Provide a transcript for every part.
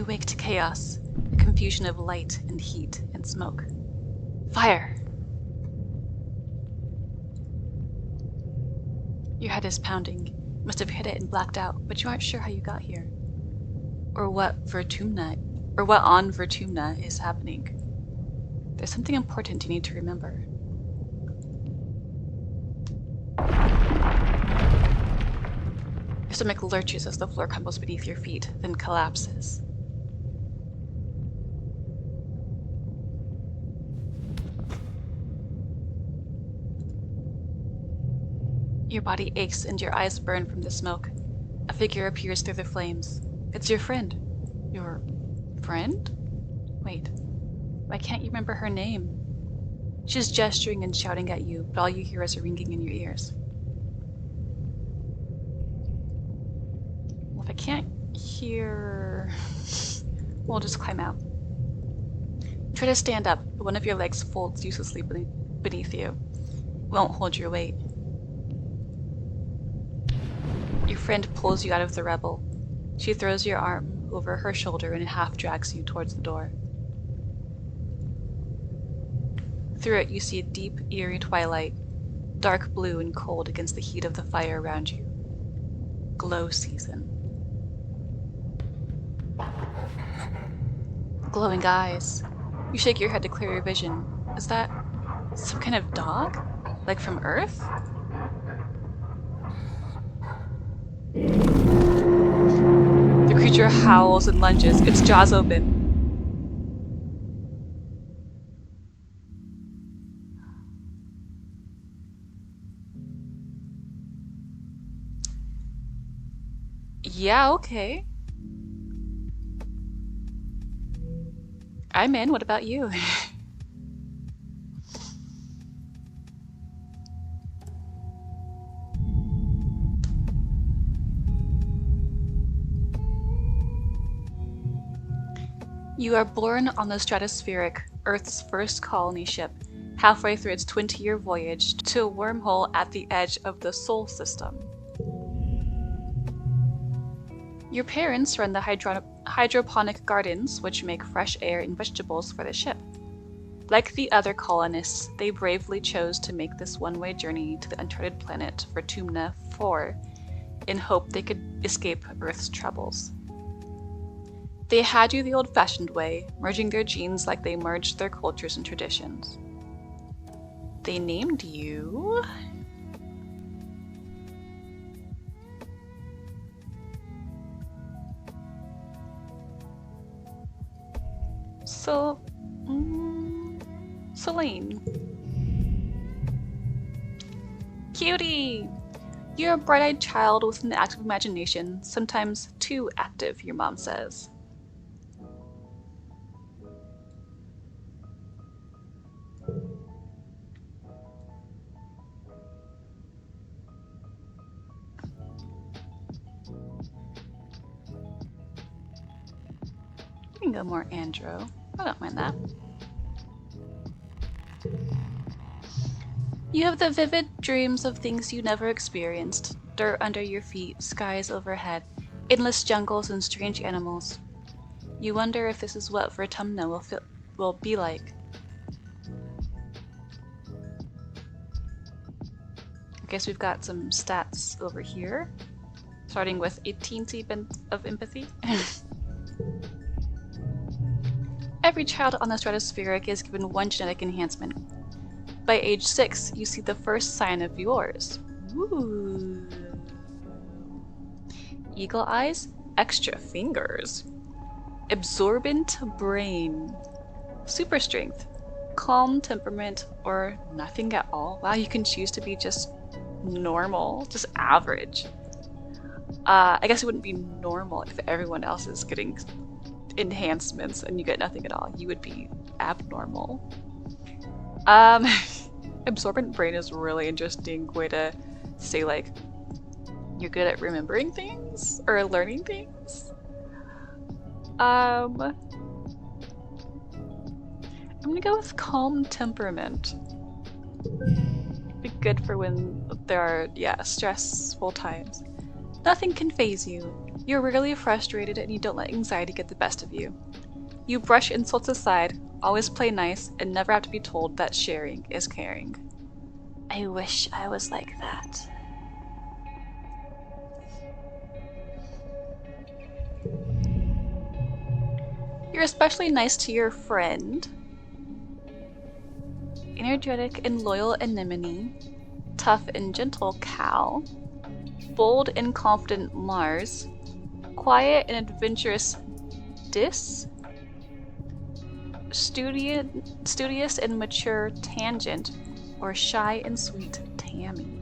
You wake to chaos, a confusion of light and heat and smoke. Fire! Your head is pounding. You must have hit it and blacked out, but you aren't sure how you got here. Or what on Vertumna is happening. There's something important you need to remember. Your stomach lurches as the floor crumbles beneath your feet, then collapses. Your body aches and your eyes burn from the smoke. A figure appears through the flames. It's your friend. Your friend? Wait, why can't you remember her name? She's gesturing and shouting at you, but all you hear is a ringing in your ears. Well, if I can't hear... we'll just climb out. Try to stand up, but one of your legs folds uselessly beneath you. It won't hold your weight. Your friend pulls you out of the rubble. She throws your arm over her shoulder and half drags you towards the door. Through it, you see a deep, eerie twilight, dark blue and cold against the heat of the fire around you. Glow season. Glowing eyes. You shake your head to clear your vision. Is that some kind of dog? Like from Earth? The creature howls and lunges, its jaws open. Yeah, okay. I'm in, what about you? You are born on the Stratospheric, Earth's first colony ship, halfway through its 20-year voyage to a wormhole at the edge of the Sol system. Your parents run the hydroponic gardens, which make fresh air and vegetables for the ship. Like the other colonists, they bravely chose to make this one-way journey to the uncharted planet Vertumna 4 in hope they could escape Earth's troubles. They had you the old-fashioned way, merging their genes like they merged their cultures and traditions. They named you... Celine. Cutie! You're a bright-eyed child with an active imagination, sometimes too active, your mom says. You can go more Andro. I don't mind that. You have the vivid dreams of things you never experienced. Dirt under your feet, skies overhead, endless jungles and strange animals. You wonder if this is what Vertumna will be like. I guess we've got some stats over here. Starting with 18 of empathy. Every child on the Stratospheric is given one genetic enhancement. By age 6, you see the first sign of yours. Ooh. Eagle eyes, extra fingers. Absorbent brain. Super strength. Calm temperament, or nothing at all. Wow, you can choose to be just normal, just average. I guess it wouldn't be normal if everyone else is getting enhancements and you get nothing at all. You would be abnormal. Absorbent brain is a really interesting way to say, like, you're good at remembering things or learning things. I'm gonna go with calm temperament. Be good for when there are, stressful times. Nothing can faze you. You're rarely frustrated and you don't let anxiety get the best of you. You brush insults aside, always play nice, and never have to be told that sharing is caring. I wish I was like that. You're especially nice to your friend. Energetic and loyal Anemone. Tough and gentle Cal. Bold and confident Mars. Quiet and adventurous Dis. Studious and mature Tangent. Or shy and sweet Tammy.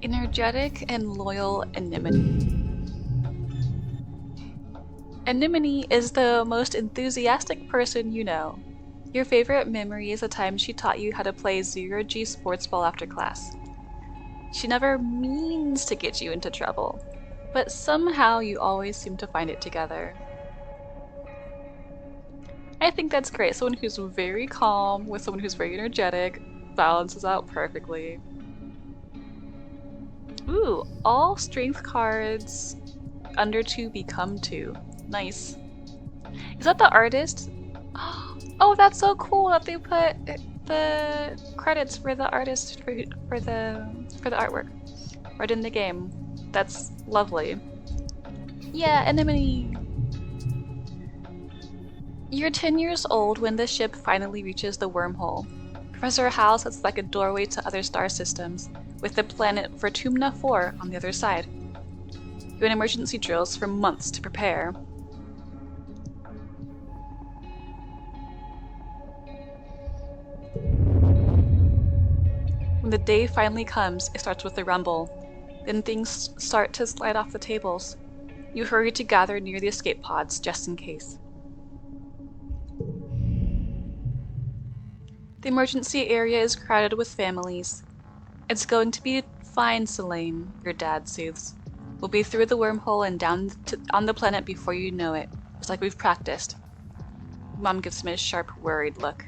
Energetic and loyal Anemone. Anemone is the most enthusiastic person you know. Your favorite memory is the time she taught you how to play zero-G sports ball after class. She never means to get you into trouble, but somehow you always seem to find it together. I think that's great. Someone who's very calm with someone who's very energetic balances out perfectly. Ooh, all strength cards under 2 become 2. Nice. Is that the artist? Oh, that's so cool that they put the credits for the artist for the artwork right in the game. That's lovely. Yeah, Anemone. You're 10 years old when the ship finally reaches the wormhole. Professor Hal says it's like a doorway to other star systems, with the planet Fortuna 4 on the other side. You had emergency drills for months to prepare. When the day finally comes, it starts with a rumble. Then things start to slide off the tables. You hurry to gather near the escape pods, just in case. The emergency area is crowded with families. It's going to be fine, Selene, your dad soothes. We'll be through the wormhole and down on the planet before you know it. It's like we've practiced. Mom gives him a sharp, worried look.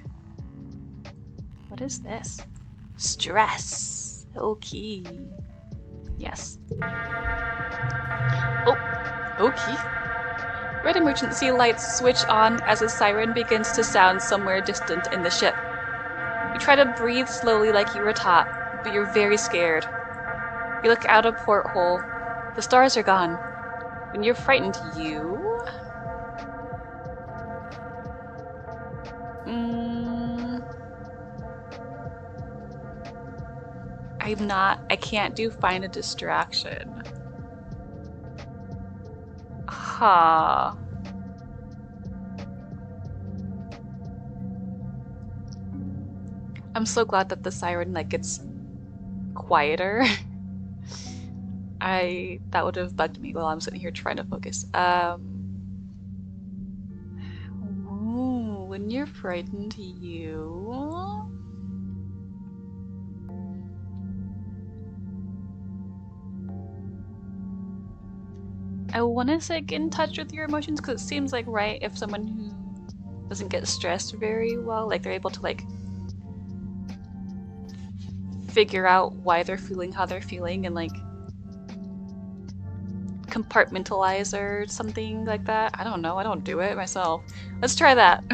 What is this? Stress. Okay. Yes. Oh, okay. Red emergency lights switch on as a siren begins to sound somewhere distant in the ship. You try to breathe slowly like you were taught, but you're very scared. You look out a porthole. The stars are gone. When you're frightened, I can't do find a distraction. Huh. I'm so glad that the siren gets quieter. That would have bugged me while I'm sitting here trying to focus. Ooh, when you're frightened, I want to say get in touch with your emotions, because it seems like, right, if someone who doesn't get stressed very well, they're able to figure out why they're feeling how they're feeling and compartmentalize or something like that. I don't know, I don't do it myself. Let's try that.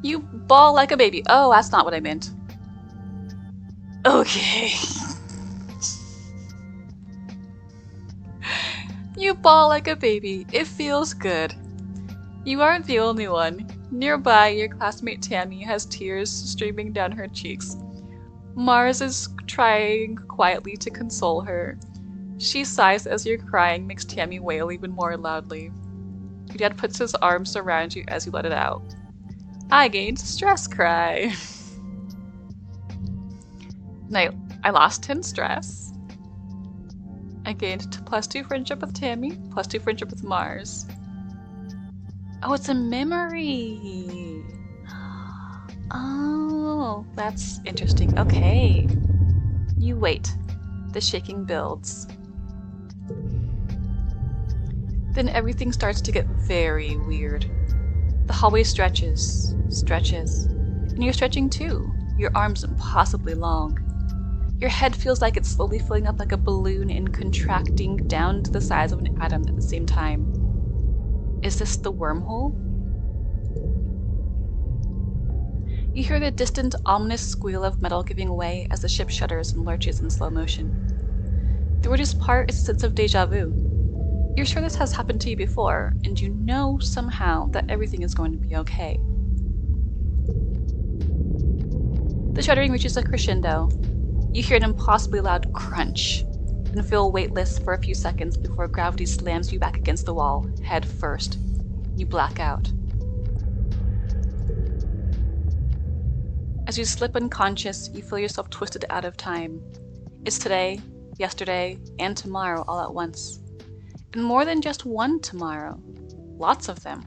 You bawl like a baby. Oh, that's not what I meant. Okay. You bawl like a baby. It feels good. You aren't the only one. Nearby, your classmate Tammy has tears streaming down her cheeks. Mars is trying quietly to console her. She sighs as you're crying, makes Tammy wail even more loudly. Your dad puts his arms around you as you let it out. I gained stress cry. I lost 10 stress. I gained +2 friendship with Tammy, +2 friendship with Mars. Oh, it's a memory. Oh, that's interesting. Okay. You wait. The shaking builds. Then everything starts to get very weird. The hallway stretches, and you're stretching too, your arms impossibly long. Your head feels like it's slowly filling up like a balloon and contracting down to the size of an atom at the same time. Is this the wormhole? You hear the distant, ominous squeal of metal giving way as the ship shudders and lurches in slow motion. The weirdest part is a sense of deja vu. You're sure this has happened to you before, and you know somehow that everything is going to be okay. The shuddering reaches a crescendo. You hear an impossibly loud crunch, and feel weightless for a few seconds before gravity slams you back against the wall, head first. You black out. As you slip unconscious, you feel yourself twisted out of time. It's today, yesterday, and tomorrow all at once. And more than just one tomorrow. Lots of them.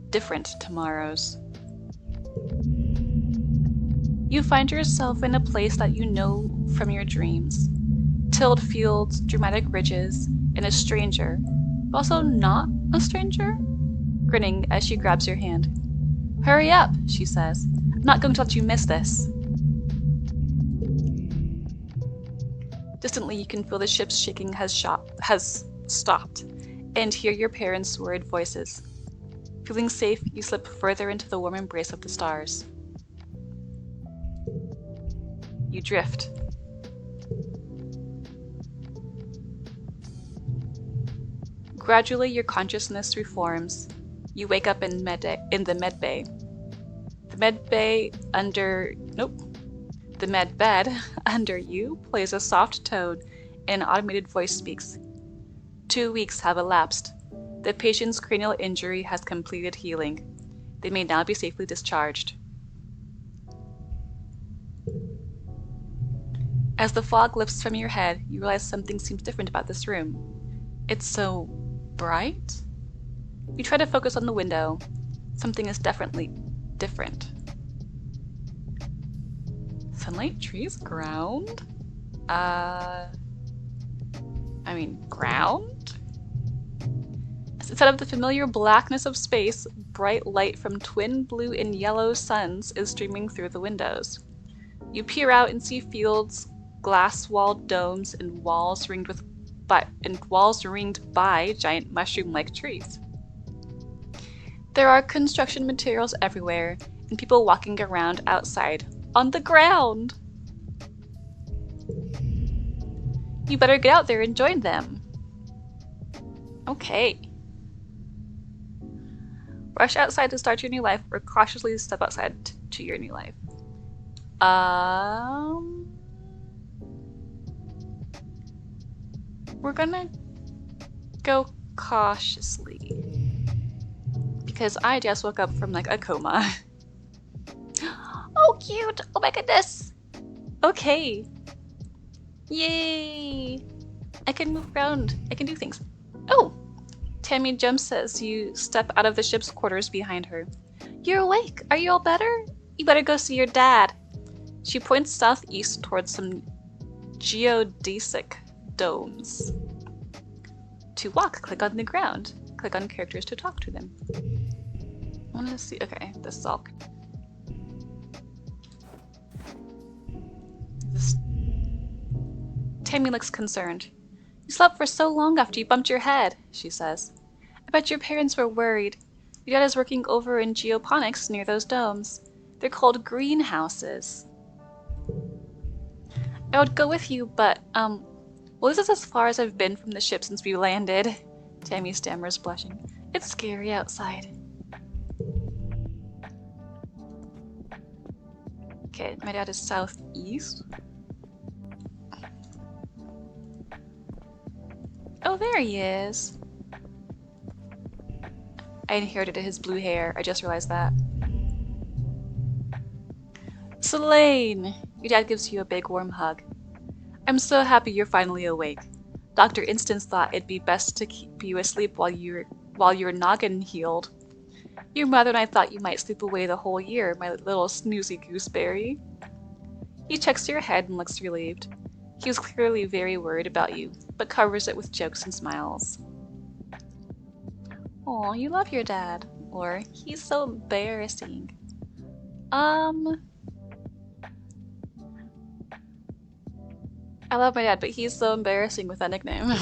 Different tomorrows. You find yourself in a place that you know from your dreams. Tilled fields, dramatic ridges, and a stranger, but also not a stranger, grinning as she grabs your hand. "Hurry up," she says. "I'm not going to let you miss this." Distantly, you can feel the ship's shaking has stopped, and hear your parents' worried voices. Feeling safe, you slip further into the warm embrace of the stars. You drift. Gradually, your consciousness reforms. You wake up in the med bay. The med bed under you plays a soft tone, and an automated voice speaks. 2 weeks have elapsed. The patient's cranial injury has completed healing. They may now be safely discharged. As the fog lifts from your head, you realize something seems different about this room. It's so bright? You try to focus on the window. Something is definitely different. Sunlight, trees, ground? Ground? Instead of the familiar blackness of space, bright light from twin blue and yellow suns is streaming through the windows. You peer out and see fields, glass-walled domes, and walls ringed by giant mushroom-like trees. There are construction materials everywhere, and people walking around outside, on the ground! You better get out there and join them. Okay. Rush outside to start your new life, or cautiously step outside to your new life. We're gonna go cautiously. Because I just woke up from a coma. Oh, cute! Oh my goodness! Okay. Yay! I can move around. I can do things. Oh! Tammy jumps as you step out of the ship's quarters behind her. You're awake! Are you all better? You better go see your dad. She points southeast towards some geodesic domes. To walk, click on the ground. Click on characters to talk to them. I want to see. Okay, this is all. Tammy looks concerned. You slept for so long after you bumped your head, she says. I bet your parents were worried. Your dad is working over in geoponics near those domes. They're called greenhouses. I would go with you, but, well, this is as far as I've been from the ship since we landed. Tammy stammers, blushing. It's scary outside. Okay, my dad is southeast. Oh, there he is. I inherited his blue hair. I just realized that. Selene! Your dad gives you a big warm hug. I'm so happy you're finally awake. Dr. Instance thought it'd be best to keep you asleep while your noggin healed. Your mother and I thought you might sleep away the whole year, my little snoozy gooseberry. He checks your head and looks relieved. He was clearly very worried about you, but covers it with jokes and smiles. Oh, you love your dad. Or, he's so embarrassing. I love my dad, but he's so embarrassing with that nickname.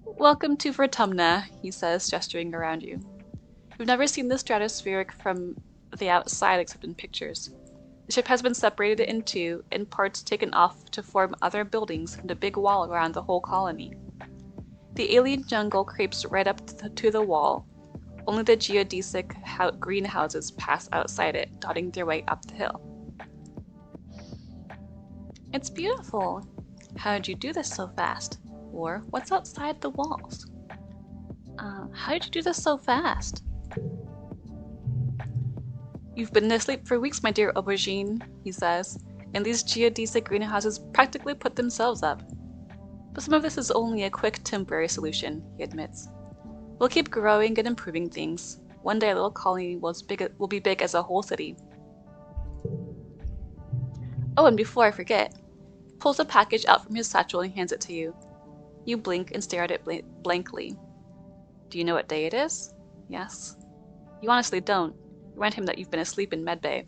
Welcome to Vertumna, he says, gesturing around you. You've never seen the stratospheric from the outside except in pictures. The ship has been separated in two, and parts taken off to form other buildings and a big wall around the whole colony. The alien jungle creeps right up to the wall. Only the geodesic greenhouses pass outside it, dotting their way up the hill. It's beautiful. How did you do this so fast? Or, what's outside the walls? How did you do this so fast? You've been asleep for weeks, my dear aubergine, he says, and these geodesic greenhouses practically put themselves up. But some of this is only a quick temporary solution, he admits. We'll keep growing and improving things. One day a little colony will be big as a whole city. Oh, and before I forget, he pulls a package out from his satchel and hands it to you. You blink and stare at it blankly. Do you know what day it is? Yes. You honestly don't. Remind him that you've been asleep in medbay.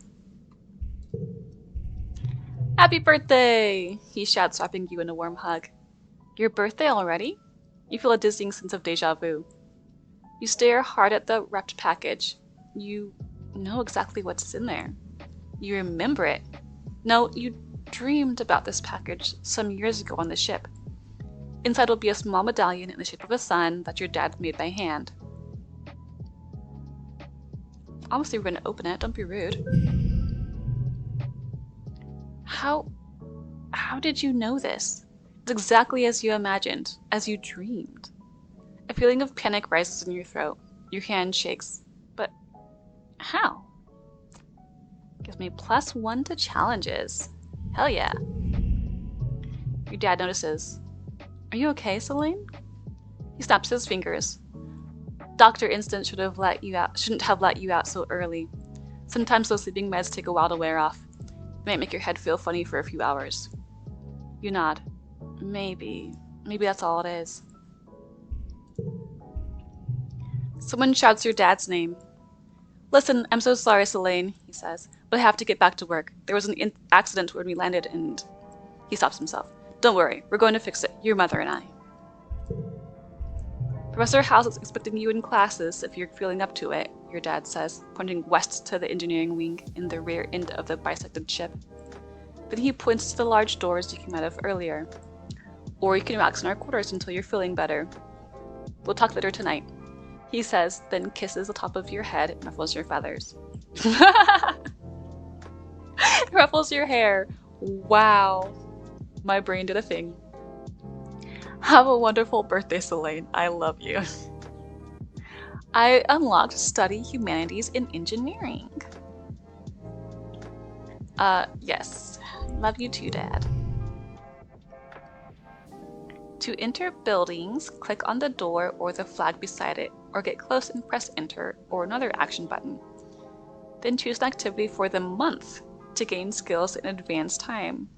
Happy birthday! He shouts, wrapping you in a warm hug. Your birthday already? You feel a dizzying sense of deja vu. You stare hard at the wrapped package. You know exactly what's in there. You remember it. No, you dreamed about this package some years ago on the ship. Inside will be a small medallion in the shape of a sun that your dad made by hand. Obviously we're gonna open it, don't be rude. How did you know this? It's exactly as you imagined, as you dreamed. A feeling of panic rises in your throat. Your hand shakes. But how? Gives me +1 to challenges. Hell yeah. Your dad notices. Are you okay, Selene? He snaps his fingers. Dr. Instant shouldn't have let you out so early. Sometimes those sleeping meds take a while to wear off. It might make your head feel funny for a few hours. You nod. Maybe that's all it is. Someone shouts your dad's name. Listen, I'm so sorry, Selene, he says, but I have to get back to work. There was an accident when we landed and... He stops himself. Don't worry, we're going to fix it, your mother and I. Professor House is expecting you in classes if you're feeling up to it, your dad says, pointing west to the engineering wing in the rear end of the bisected ship. Then he points to the large doors you came out of earlier. Or you can relax in our quarters until you're feeling better. We'll talk later tonight, he says, then kisses the top of your head and ruffles your feathers. Ruffles your hair. Wow. My brain did a thing. Have a wonderful birthday, Selene. I love you. I unlocked Study Humanities in Engineering. Yes. Love you too, Dad. To enter buildings, click on the door or the flag beside it, or get close and press Enter or another action button. Then choose an activity for the month to gain skills in advance time.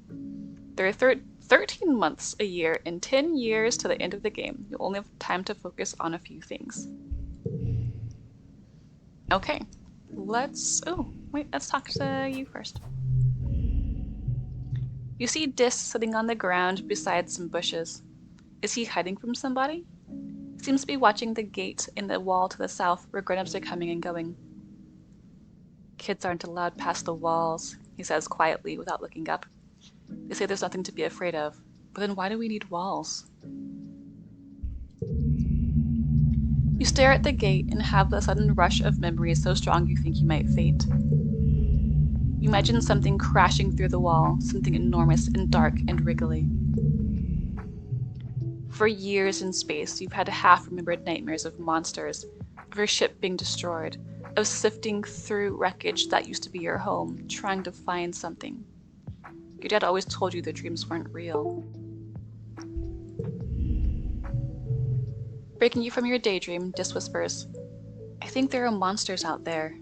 There are 13 months a year and 10 years to the end of the game. You'll only have time to focus on a few things. Okay, let's talk to you first. You see Dis sitting on the ground beside some bushes. Is he hiding from somebody? He seems to be watching the gate in the wall to the south where grown-ups are coming and going. Kids aren't allowed past the walls, he says quietly without looking up. They say there's nothing to be afraid of, but then why do we need walls? You stare at the gate and have the sudden rush of memories so strong you think you might faint. You imagine something crashing through the wall, something enormous and dark and wriggly. For years in space, you've had half-remembered nightmares of monsters, of your ship being destroyed, of sifting through wreckage that used to be your home, trying to find something. Your dad always told you the dreams weren't real. Breaking you from your daydream, Dis whispers, I think there are monsters out there.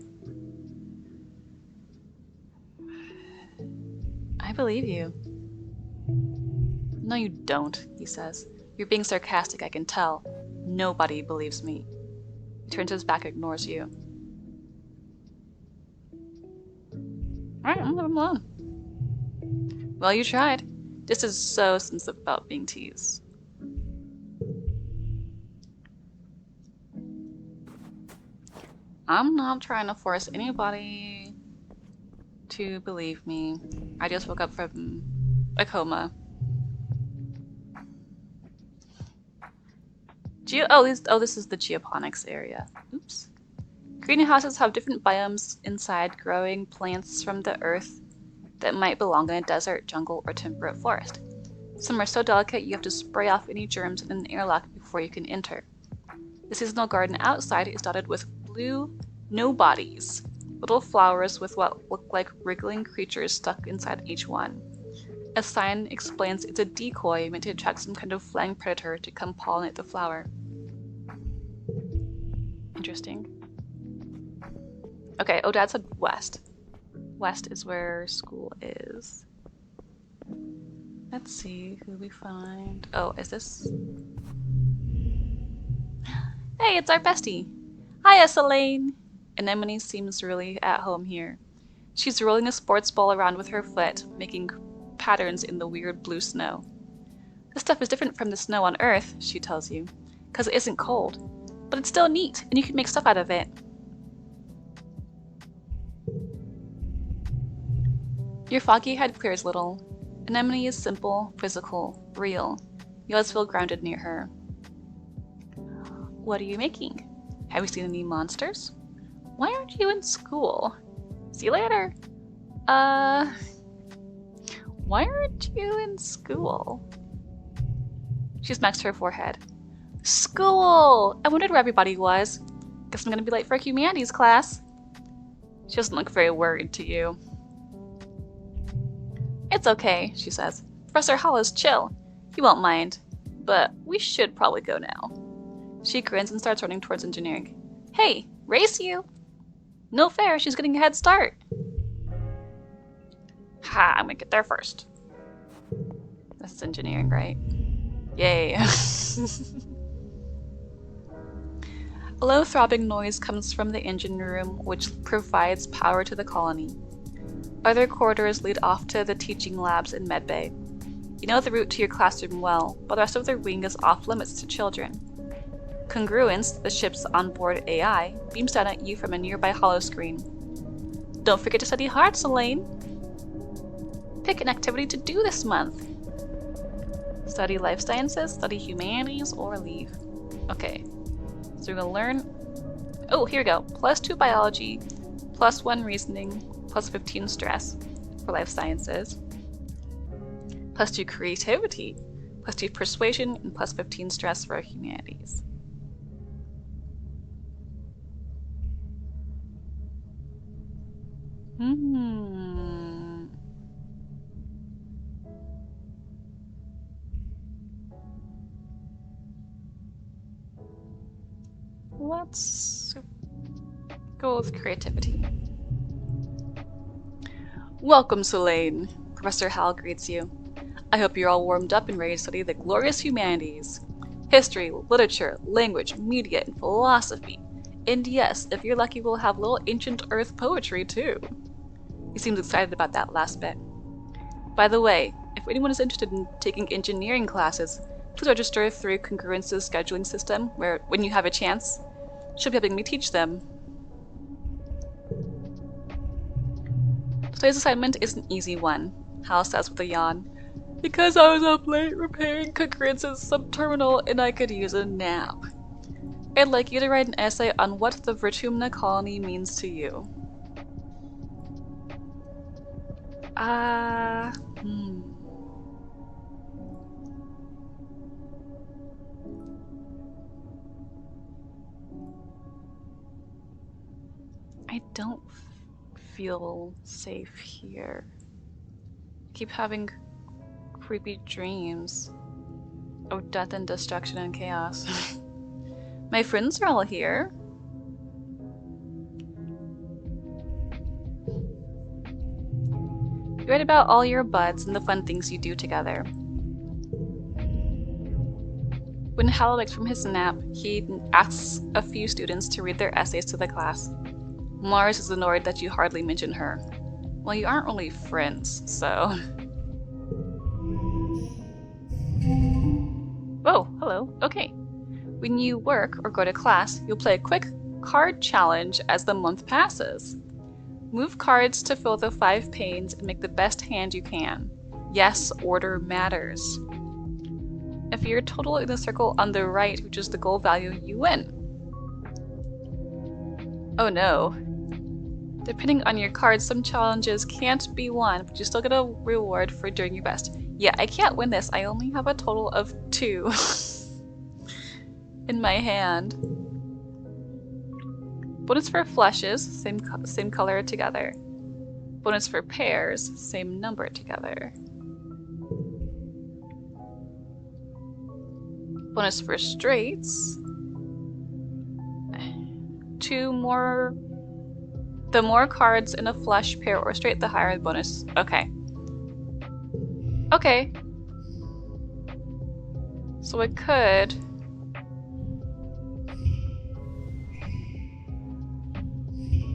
I believe you. No, you don't, he says. You're being sarcastic, I can tell. Nobody believes me. He turns his back and ignores you. Alright, I'm leave him alone. Well, you tried. This is so sensitive about being teased. I'm not trying to force anybody to believe me. I just woke up from a coma. This is the geoponics area. Oops. Greenhouses have different biomes inside, growing plants from the earth that might belong in a desert, jungle, or temperate forest. Some are so delicate you have to spray off any germs in an airlock before you can enter. The seasonal garden outside is dotted with blue nobodies, little flowers with what look like wriggling creatures stuck inside each one. A sign explains it's a decoy meant to attract some kind of flying predator to come pollinate the flower. Interesting. Okay, oh, Dad said west. West is where school is. Let's see who we find. Oh, is this? Hey, it's our bestie. Hiya, Selene. Anemone seems really at home here. She's rolling a sports ball around with her foot, making patterns in the weird blue snow. This stuff is different from the snow on Earth, she tells you, because it isn't cold. But it's still neat, and you can make stuff out of it. Your foggy head clears little. Anemone is simple, physical, real. You always feel grounded near her. What are you making? Have you seen any monsters? Why aren't you in school? See you later. Why aren't you in school? She smacks her forehead. School! I wondered where everybody was. Guess I'm gonna be late for humanities class. She doesn't look very worried to you. It's okay, she says. Professor Hall is chill. He won't mind. But we should probably go now. She grins and starts running towards engineering. Hey, race you! No fair, she's getting a head start. Ha, I'm gonna get there first. This is engineering, right? Yay. A low throbbing noise comes from the engine room, which provides power to the colony. Other corridors lead off to the teaching labs in medbay. You know the route to your classroom well, but the rest of the wing is off limits to children. Congruence, the ship's onboard AI, beams down at you from a nearby holoscreen. Don't forget to study hard, Selene. Pick an activity to do this month. Study life sciences, study humanities, or leave. Okay, so we're gonna learn. Oh, here we go. +2 biology, +1 reasoning, +15 stress for life sciences, +2 creativity, +2 persuasion, and +15 stress for humanities. Let's go with creativity. Welcome, Selene. Professor Hal greets you. I hope you're all warmed up and ready to study the glorious humanities. History, literature, language, media, and philosophy. And yes, if you're lucky, we'll have little ancient Earth poetry too. He seems excited about that last bit. By the way, if anyone is interested in taking engineering classes, please register through Congruence's scheduling system, where, when you have a chance, she'll be helping me teach them. Today's assignment is an easy one, Hal says with a yawn. Because I was up late repairing Congruence's subterminal and I could use a nap. I'd like you to write an essay on what the Virtumna colony means to you. I don't feel safe here. I keep having creepy dreams of death and destruction and chaos. My friends are all here. You write about all your buds and the fun things you do together. When Hal wakes from his nap, he asks a few students to read their essays to the class. Mars is annoyed that you hardly mention her. Well, you aren't really friends, so... Oh, hello. Okay. When you work or go to class, you'll play a quick card challenge as the month passes. Move cards to fill the 5 panes and make the best hand you can. Yes, order matters. If your total in the circle on the right reaches the goal value, you win. Oh no. Depending on your cards, some challenges can't be won, but you still get a reward for doing your best. Yeah, I can't win this. I only have a total of 2 in my hand. Bonus for flushes, same color together. Bonus for pairs, same number together. Bonus for straights. 2 more. The more cards in a flush, pair, or straight, the higher the bonus. Okay. Okay. So I could...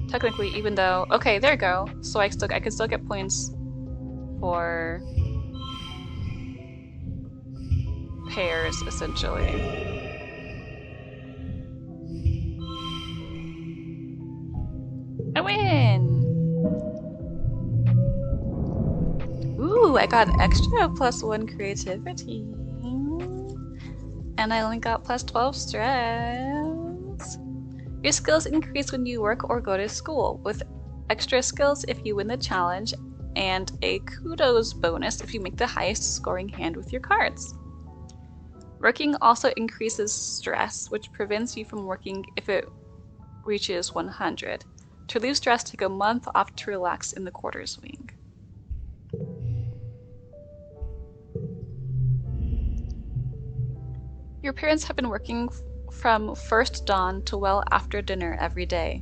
Technically, even though... Okay, there you go. So I can still get points for... pairs, essentially. I win! Ooh, I got extra +1 creativity. And I only got +12 stress. Your skills increase when you work or go to school, with extra skills if you win the challenge, and a kudos bonus if you make the highest scoring hand with your cards. Working also increases stress, which prevents you from working if it reaches 100. To relieve stress, take a month off to relax in the quarters wing. Your parents have been working from first dawn to well after dinner every day.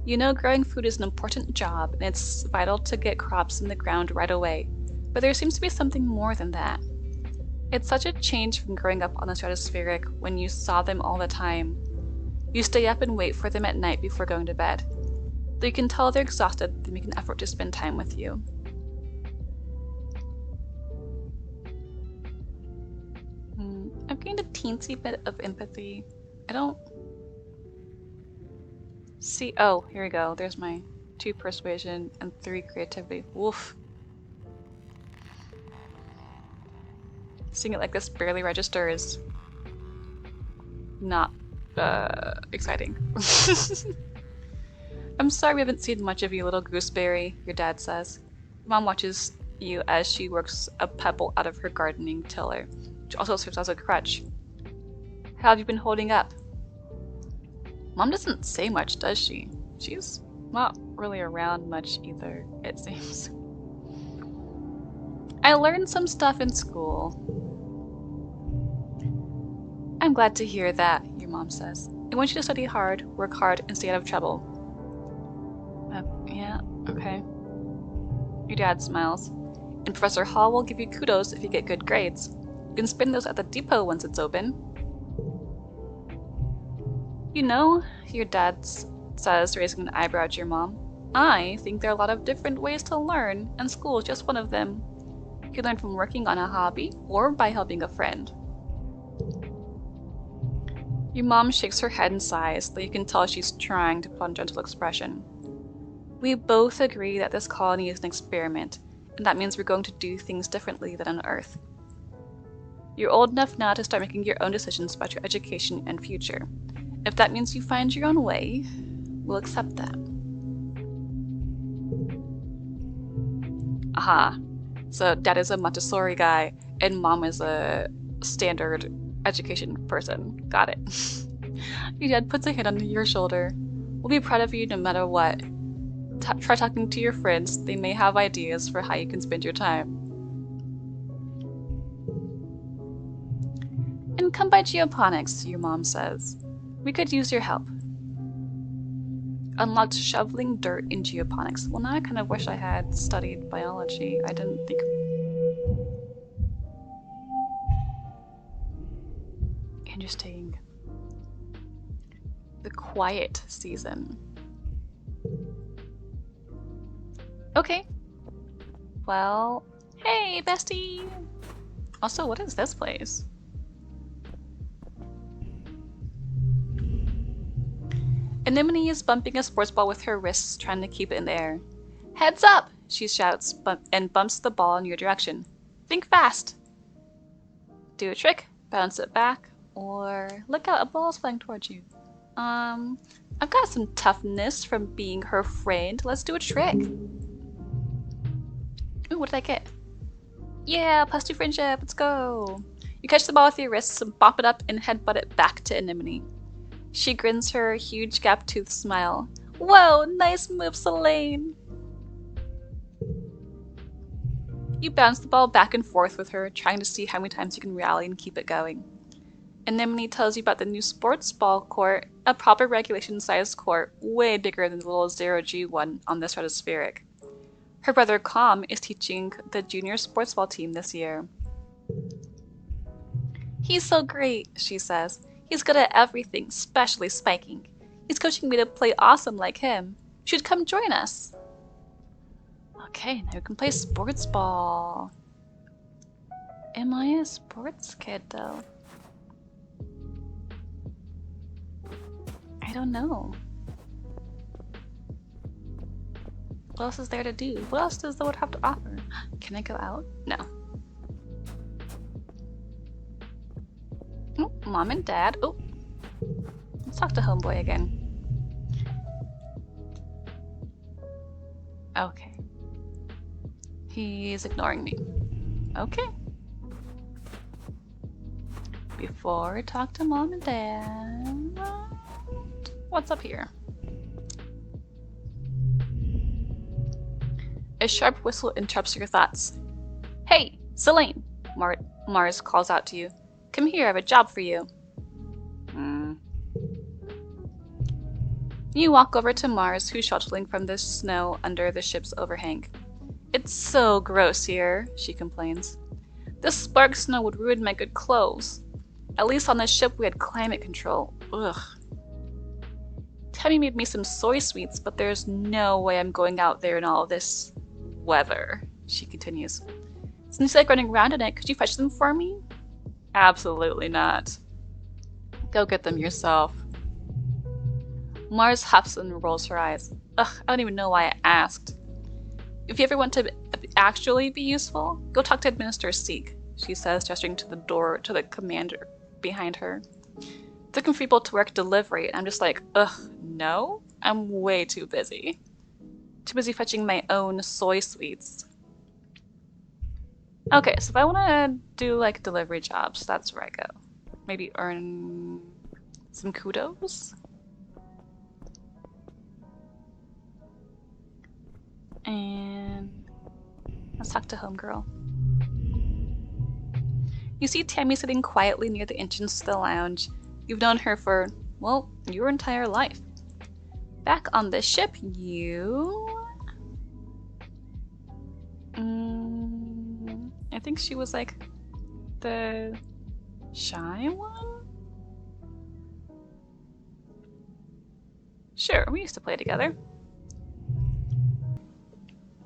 You know growing food is an important job, and it's vital to get crops in the ground right away, but there seems to be something more than that. It's such a change from growing up on the stratospheric when you saw them all the time. You stay up and wait for them at night before going to bed. Though you can tell they're exhausted, they make an effort to spend time with you. I've gained a teensy bit of empathy. I don't see... Oh, here we go. There's my 2 persuasion and 3 creativity. Woof. Seeing it like this barely registers. Not exciting. I'm sorry we haven't seen much of you, little gooseberry, your dad says. Mom watches you as she works a pebble out of her gardening tiller, which also serves as a crutch. How have you been holding up? Mom doesn't say much, does she? She's not really around much either, it seems. I learned some stuff in school. I'm glad to hear that, your mom says. I want you to study hard, work hard, and stay out of trouble. Yeah, okay. Your dad smiles. And Professor Hall will give you kudos if you get good grades. You can spend those at the depot once it's open. You know, your dad says, raising an eyebrow at your mom, I think there are a lot of different ways to learn, and school is just one of them. You can learn from working on a hobby, or by helping a friend. Your mom shakes her head and sighs, though you can tell she's trying to put on a gentle expression. We both agree that this colony is an experiment, and that means we're going to do things differently than on Earth. You're old enough now to start making your own decisions about your education and future. If that means you find your own way, we'll accept that. Aha. So Dad is a Montessori guy, and Mom is a standard education person. Got it. Your dad puts a hand on your shoulder. We'll be proud of you no matter what. Try talking to your friends. They may have ideas for how you can spend your time. And come by geoponics, your mom says. We could use your help. Unlocked shoveling dirt in geoponics. Well, now I kind of wish I had studied biology. I didn't think... Interesting. The quiet season. Okay. Well, hey, bestie! Also, what is this place? Anemone is bumping a sports ball with her wrists, trying to keep it in the air. Heads up! She shouts and bumps the ball in your direction. Think fast! Do a trick, bounce it back, or look out, a ball's flying towards you. I've got some toughness from being her friend. Let's do a trick. Ooh, what did I get? Yeah, +2 friendship, let's go. You catch the ball with your wrists and bop it up and headbutt it back to Anemone. She grins her huge gap-toothed smile. Whoa, nice move, Selene. You bounce the ball back and forth with her, trying to see how many times you can rally and keep it going. Anemone tells you about the new sports ball court, a proper regulation-sized court, way bigger than the little 0G one on the stratospheric. Her brother Calm is teaching the junior sports ball team this year. He's so great, she says. He's good at everything, especially spiking. He's coaching me to play awesome like him. You should come join us. Okay, now we can play sports ball. Am I a sports kid, though? I don't know. What else is there to do? What else does the world have to offer? Can I go out? No. Oh, Mom and Dad. Oh, let's talk to Homeboy again. Okay. He's ignoring me. Okay. Before I talk to Mom and Dad, what's up here? A sharp whistle interrupts your thoughts. Hey, Selene! Mars calls out to you. Come here, I have a job for you. You walk over to Mars, who's sheltering from the snow under the ship's overhang. It's so gross here, she complains. This spark snow would ruin my good clothes. At least on the ship we had climate control. Ugh. Tammy made me some soy sweets, but there's no way I'm going out there in all of this weather, she continues. Since you like running around in it, could you fetch them for me? Absolutely not. Go get them yourself. Mars huffs and rolls her eyes. Ugh, I don't even know why I asked. If you ever want to actually be useful, go talk to Administrator Seek, she says, gesturing to the door to the commander behind her. Looking for people to work delivery, and I'm just like, ugh, no? I'm way too busy. Too busy fetching my own soy sweets. Okay, so if I want to do like delivery jobs, that's where I go. Maybe earn some kudos? And let's talk to Homegirl. You see Tammy sitting quietly near the entrance to the lounge. You've known her for, well, your entire life. Back on the ship, you... I think she was like the shy one? Sure, we used to play together.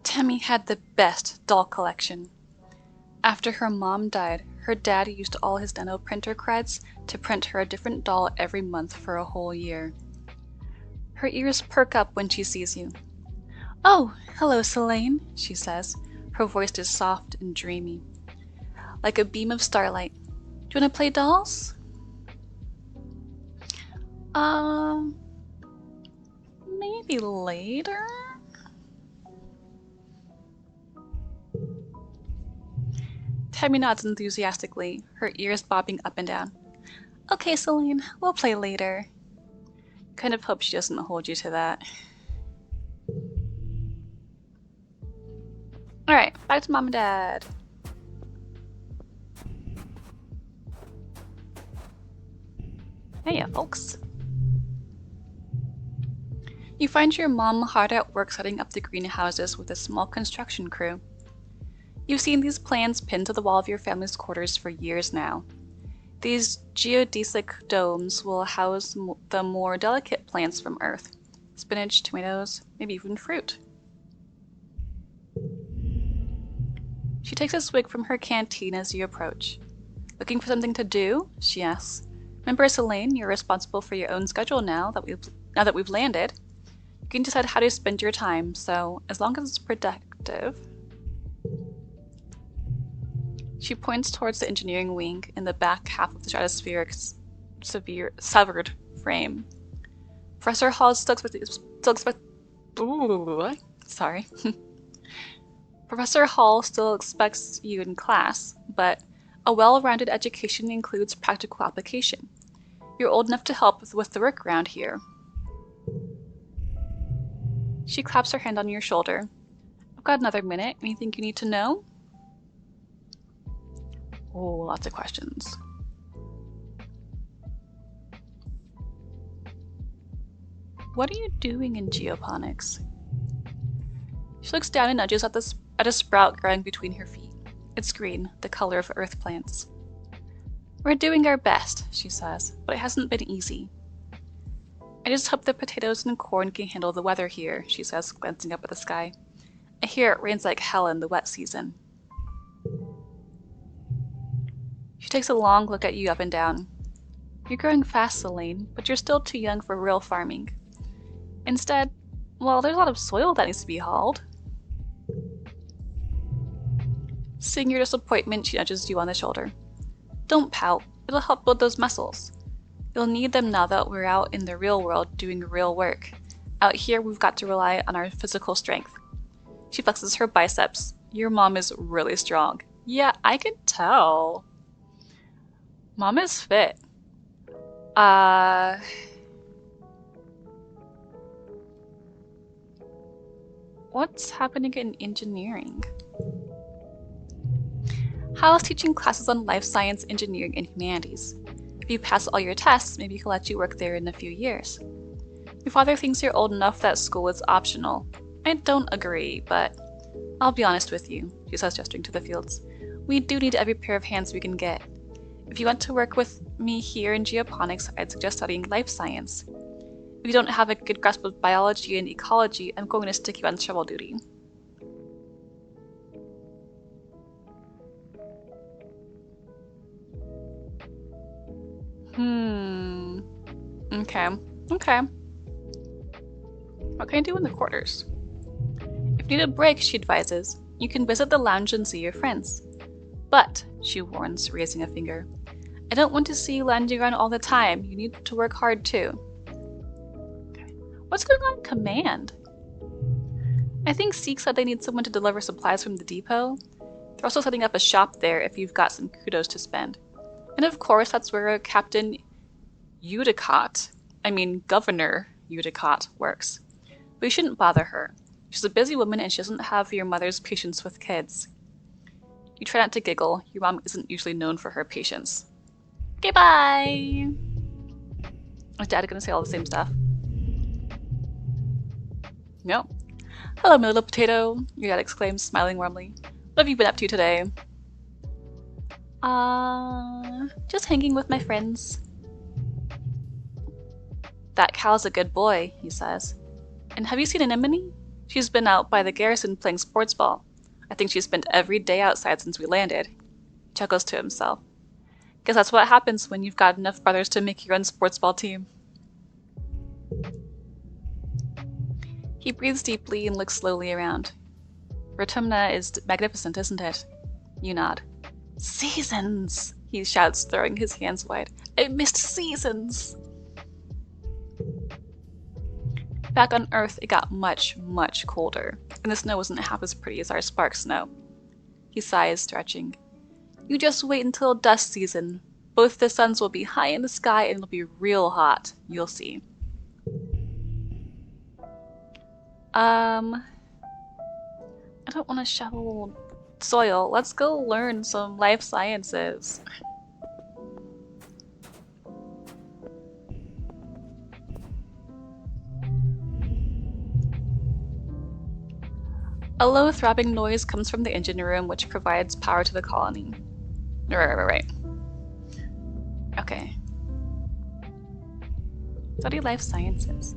Tammy had the best doll collection. After her mom died, her dad used all his nano printer creds to print her a different doll every month for a whole year. Her ears perk up when she sees you. Oh, hello, Selene, she says. Her voice is soft and dreamy, like a beam of starlight. Do you want to play dolls? Maybe later? Tammy nods enthusiastically, her ears bobbing up and down. Okay, Selene, we'll play later. Kind of hope she doesn't hold you to that. Alright, back to Mom and Dad. Hey, folks. You find your mom hard at work setting up the greenhouses with a small construction crew. You've seen these plans pinned to the wall of your family's quarters for years now. These geodesic domes will house the more delicate plants from Earth. Spinach, tomatoes, maybe even fruit. She takes a swig from her canteen as you approach. Looking for something to do? She asks. Remember, Selene, you're responsible for your own schedule now that we've landed. You can decide how to spend your time, so as long as it's productive. She points towards the engineering wing in the back half of the stratospheric severed frame. Professor Hall Professor Hall still expects you in class, but a well-rounded education includes practical application. You're old enough to help with the work around here. She claps her hand on your shoulder. I've got another minute. Anything you need to know? Oh, lots of questions. What are you doing in geoponics? She looks down and nudges at a sprout growing between her feet. It's green, the color of earth plants. We're doing our best, she says, but it hasn't been easy. I just hope the potatoes and corn can handle the weather here, she says, glancing up at the sky. I hear it rains like hell in the wet season. She takes a long look at you up and down. You're growing fast, Selene, but you're still too young for real farming. Instead, well, there's a lot of soil that needs to be hauled. Seeing your disappointment, she nudges you on the shoulder. Don't pout. It'll help build those muscles. You'll need them now that we're out in the real world doing real work. Out here, we've got to rely on our physical strength. She flexes her biceps. Your mom is really strong. Yeah, I can tell. Mom is fit. What's happening in engineering? How's teaching classes on life science, engineering, and humanities? If you pass all your tests, maybe he'll let you work there in a few years. Your father thinks you're old enough that school is optional. I don't agree, but I'll be honest with you, she says, gesturing to the fields. We do need every pair of hands we can get. If you want to work with me here in geoponics, I'd suggest studying life science. If you don't have a good grasp of biology and ecology, I'm going to stick you on shovel duty. Okay. What can I do in the quarters? If you need a break, she advises, you can visit the lounge and see your friends. But, she warns, raising a finger, I don't want to see you lounging around all the time. You need to work hard too. Okay. What's going on in command? I think Seek said they need someone to deliver supplies from the depot. They're also setting up a shop there if you've got some kudos to spend. And of course, that's where Captain Governor Udicott works. But you shouldn't bother her. She's a busy woman and she doesn't have your mother's patience with kids. You try not to giggle. Your mom isn't usually known for her patience. Okay, bye! Is Dad gonna say all the same stuff? No. Hello, my little potato, your dad exclaims, smiling warmly. What have you been up to today? Just hanging with my friends. That Cal's a good boy, he says. And have you seen Anemone? She's been out by the garrison playing sports ball. I think she's spent every day outside since we landed. He chuckles to himself. Guess that's what happens when you've got enough brothers to make your own sports ball team. He breathes deeply and looks slowly around. Rotumna is magnificent, isn't it? You nod. Seasons! He shouts, throwing his hands wide. I missed seasons! Back on Earth, it got much, much colder, and the snow wasn't half as pretty as our spark snow. He sighs, stretching. You just wait until dust season. Both the suns will be high in the sky and it'll be real hot. You'll see. I don't want to shovel soil. Let's go learn some life sciences. A low throbbing noise comes from the engine room, which provides power to the colony. Right. Okay. Study life sciences.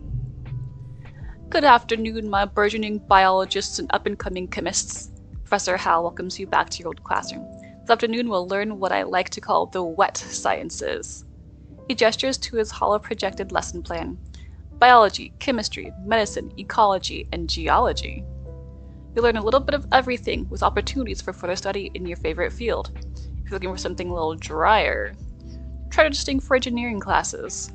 Good afternoon, my burgeoning biologists and up-and-coming chemists. Professor Hal welcomes you back to your old classroom. This afternoon we'll learn what I like to call the wet sciences. He gestures to his hollow-projected lesson plan. Biology, chemistry, medicine, ecology, and geology. You'll learn a little bit of everything with opportunities for further study in your favorite field. If you're looking for something a little drier, try registering for engineering classes.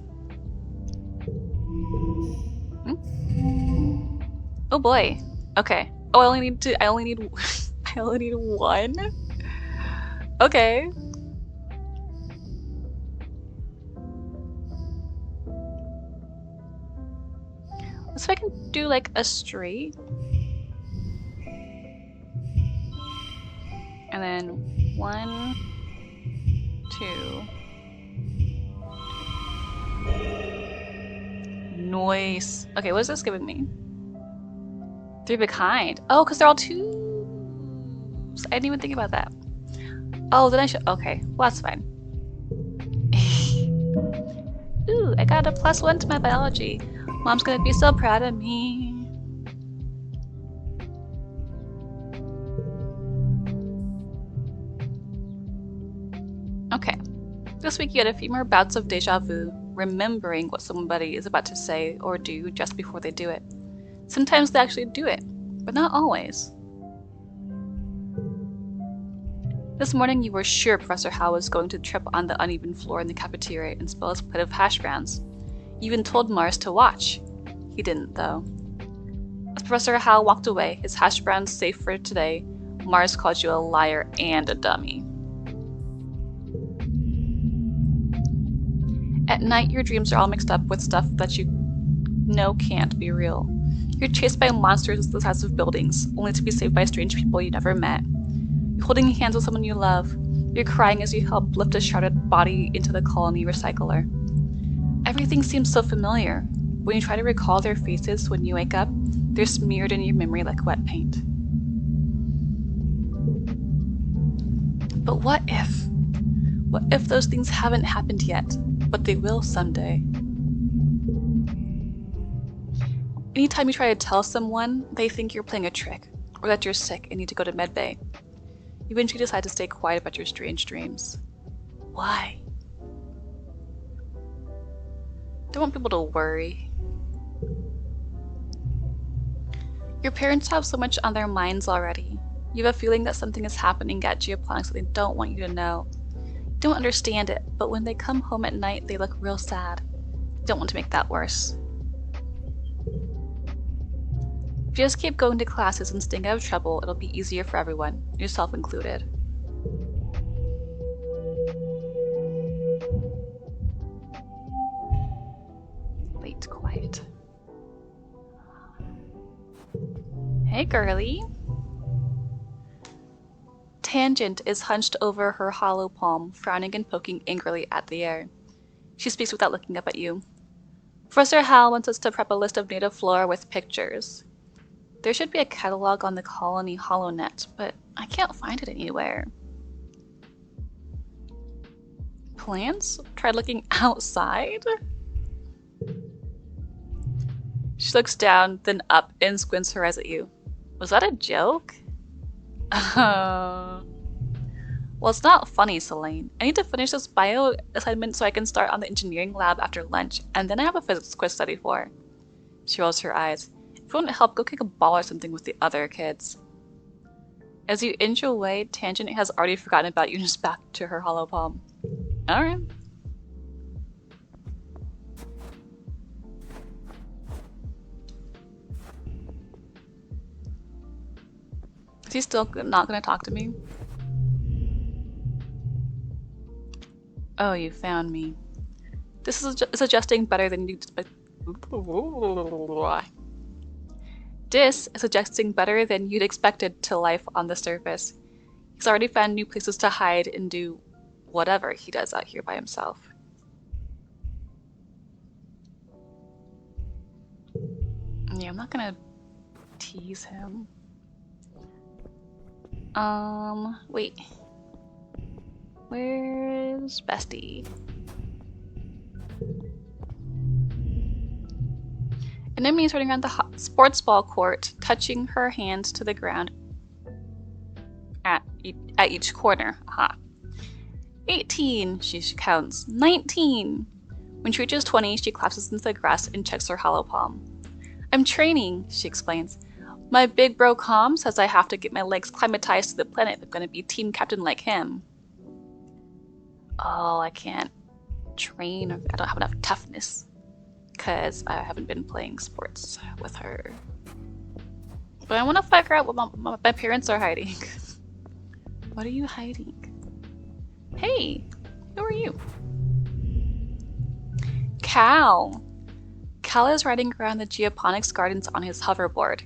Oh boy. Okay. Oh, I only need I only need one? Okay. Let's see if I can do like a straight. And then 1, 2. Nice. Okay, what is this giving me? 3 of a kind. Oh, because they're all 2s. I didn't even think about that. Oh, then I should. Okay, well, that's fine. Ooh, I got a +1 to my biology. Mom's gonna be so proud of me. Okay. This week you had a few more bouts of deja vu, remembering what somebody is about to say or do just before they do it. Sometimes they actually do it, but not always. This morning you were sure Professor Howe was going to trip on the uneven floor in the cafeteria and spill his plate of hash browns. You even told Mars to watch. He didn't, though. As Professor Howe walked away, his hash browns safe for today, Mars called you a liar and a dummy. At night, your dreams are all mixed up with stuff that you know can't be real. You're chased by monsters the size of buildings, only to be saved by strange people you never met. You're holding hands with someone you love. You're crying as you help lift a shrouded body into the colony recycler. Everything seems so familiar. When you try to recall their faces when you wake up, they're smeared in your memory like wet paint. But what if? What if those things haven't happened yet, but they will someday? Anytime you try to tell someone, they think you're playing a trick, or that you're sick and need to go to medbay. You eventually decide to stay quiet about your strange dreams. Why? Don't want people to worry. Your parents have so much on their minds already. You have a feeling that something is happening at Geoponics that they don't want you to know. You don't understand it, but when they come home at night, they look real sad. You don't want to make that worse. If you just keep going to classes and staying out of trouble, it'll be easier for everyone, yourself included. Wait, quiet. Hey, girly. Tangent is hunched over her hollow palm, frowning and poking angrily at the air. She speaks without looking up at you. Professor Hal wants us to prep a list of native flora with pictures. There should be a catalog on the colony HoloNet, but I can't find it anywhere. Plants? Tried looking outside? She looks down, then up, and squints her eyes at you. Was that a joke? Well, it's not funny, Selene. I need to finish this bio assignment so I can start on the engineering lab after lunch, and then I have a physics quiz study for. She rolls her eyes. If you want help, go kick a ball or something with the other kids. As you inch away, Tangent has already forgotten about you and is back to her hollow palm. Alright. Is he still not going to talk to me? Oh, you found me. This is adjusting better than you expect. Dis is adjusting better than you'd expected to life on the surface. He's already found new places to hide and do whatever he does out here by himself. Yeah, I'm not gonna tease him. Wait. Where's Bestie? Enemies running around the sports ball court, touching her hand to the ground at each corner. Aha. 18, she counts. 19. When she reaches 20, she collapses into the grass and checks her hollow palm. I'm training, she explains. My big bro Com says I have to get my legs climatized to the planet if I'm going to be team captain like him. Oh, I can't train. I don't have enough toughness because I haven't been playing sports with her. But I want to figure out what my parents are hiding. What are you hiding? Hey, who are you? Cal. Cal is riding around the geoponics gardens on his hoverboard.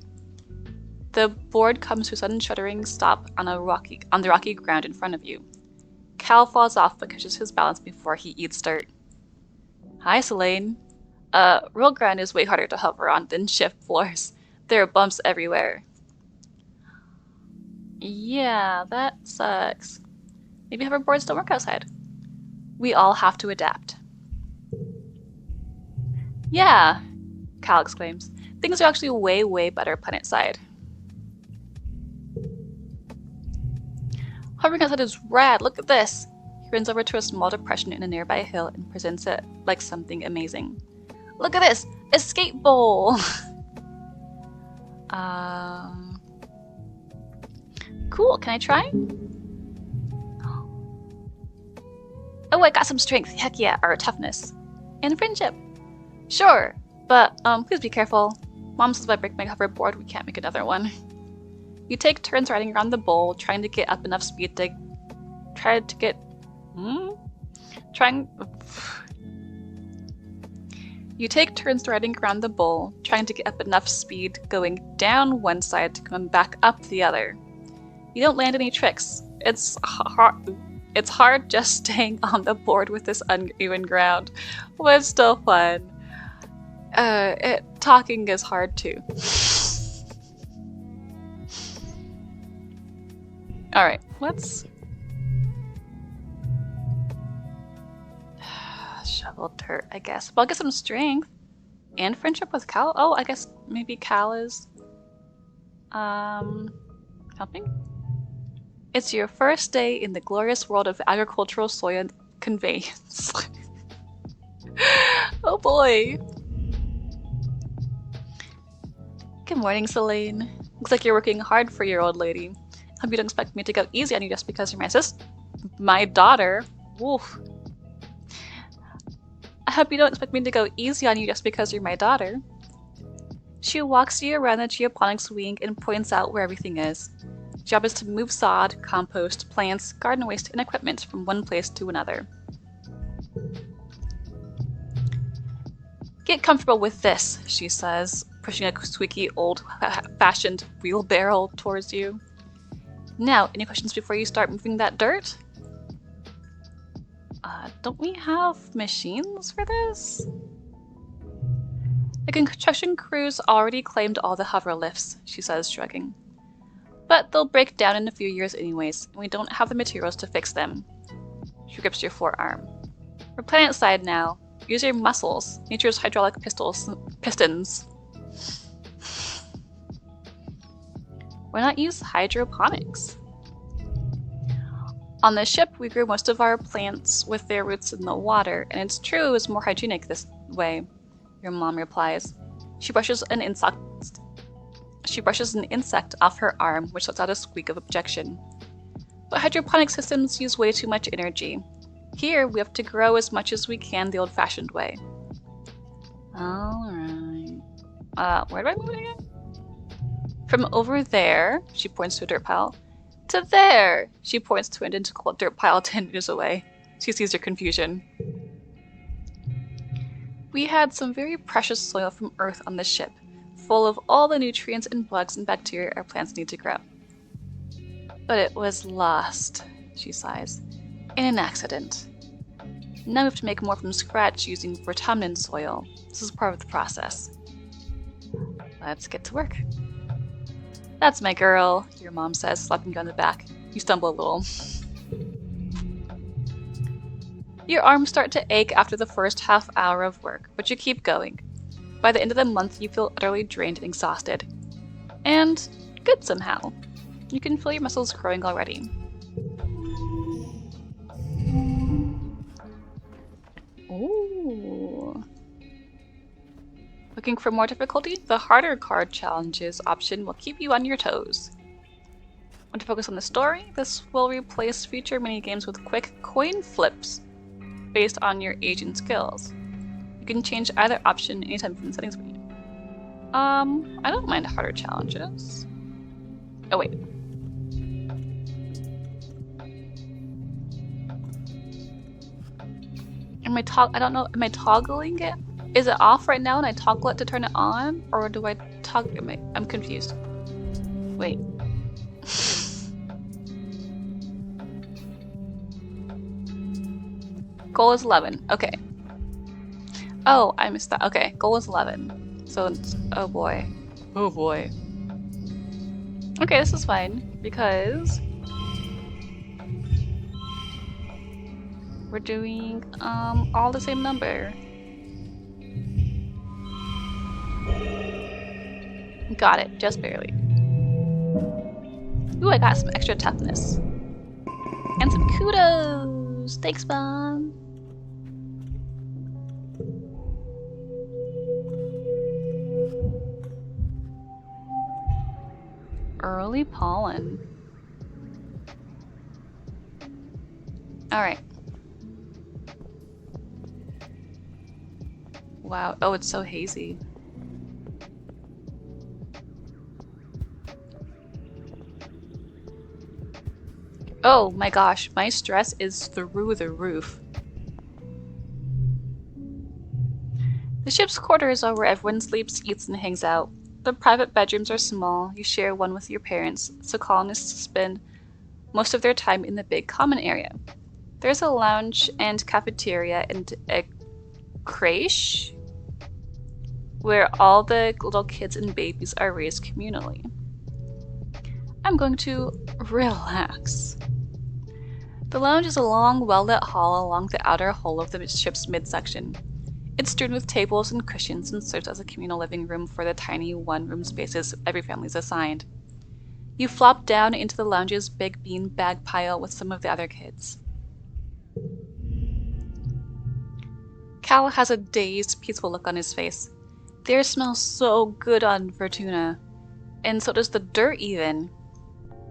The board comes to a sudden shuddering stop on the rocky ground in front of you. Cal falls off but catches his balance before he eats dirt. Hi, Selene. Real ground is way harder to hover on than shift floors. There are bumps everywhere. Yeah, that sucks. Maybe hoverboards don't work outside. We all have to adapt. Yeah, Cal exclaims. Things are actually way, way better planet side. Hovering outside is rad, look at this! He runs over to a small depression in a nearby hill and presents it like something amazing. Look at this! A skate bowl! Cool, can I try? Oh, I got some strength, heck yeah, or toughness. And friendship. Sure, but please be careful. Mom says if I break my hoverboard, we can't make another one. You take turns riding around the bowl, trying to get up enough speed to You take turns riding around the bowl, trying to get up enough speed going down one side to come back up the other. You don't land any tricks. It's hard just staying on the board with this uneven ground, but it's still fun. Talking is hard too. Alright, let's shovel dirt, I guess. But I'll get some strength and friendship with Cal. Oh, I guess maybe Cal is helping? It's your first day in the glorious world of agricultural soil conveyance. Oh boy. Good morning, Selene. Looks like you're working hard for your old lady. Hope you don't expect me to go easy on you just because you're my daughter. Woof. I hope you don't expect me to go easy on you just because you're my daughter. She walks you around the geoponics wing and points out where everything is. Your job is to move sod, compost, plants, garden waste, and equipment from one place to another. Get comfortable with this, she says, pushing a squeaky, old-fashioned wheelbarrow towards you. Now, any questions before you start moving that dirt? Don't we have machines for this? The construction crews already claimed all the hover lifts, she says, shrugging. But they'll break down in a few years anyways, and we don't have the materials to fix them. She grips your forearm. We're planet side now. Use your muscles, nature's hydraulic pistons. Why not use hydroponics? On the ship, we grew most of our plants with their roots in the water, and it's true it was more hygienic this way, your mom replies. She brushes an insect off her arm, which lets out a squeak of objection. But hydroponic systems use way too much energy. Here, we have to grow as much as we can the old-fashioned way. Alright. Where do I move it again? From over there, she points to a dirt pile, to there! She points to an identical dirt pile 10 meters away. She sees your confusion. We had some very precious soil from Earth on the ship, full of all the nutrients and bugs and bacteria our plants need to grow. But it was lost, she sighs, in an accident. Now we have to make more from scratch using Vertamnin soil. This is part of the process. Let's get to work. That's my girl, your mom says, slapping you on the back. You stumble a little. You Your arms start to ache after the first half hour of work, but you keep going. By the end of the month, you feel utterly drained and exhausted. And good somehow. You can feel your muscles growing already. Ooh. Looking for more difficulty? The harder card challenges option will keep you on your toes. Want to focus on the story? This will replace future minigames with quick coin flips based on your age and skills. You can change either option anytime from the settings screen. I don't mind harder challenges. Oh wait. Am I toggling it? Is it off right now and I toggle it to turn it on? Or do I toggle it? I'm confused. Wait. Goal is 11. Okay. Oh, I missed that. Okay, goal is 11. So it's, oh boy. Oh boy. Okay, this is fine because we're doing all the same number. Got it, just barely. Ooh, I got some extra toughness. And some kudos! Thanks, Mom! Early pollen. Alright. Wow. Oh, it's so hazy. Oh my gosh, my stress is through the roof. The ship's quarters are where everyone sleeps, eats, and hangs out. The private bedrooms are small. You share one with your parents, so colonists spend most of their time in the big common area. There's a lounge and cafeteria and a creche where all the little kids and babies are raised communally. I'm going to relax. The lounge is a long, well-lit hall along the outer hull of the ship's midsection. It's strewn with tables and cushions and serves as a communal living room for the tiny one-room spaces every family's assigned. You flop down into the lounge's big bean bag pile with some of the other kids. Cal has a dazed, peaceful look on his face. The air smells so good on Fortuna, and so does the dirt even.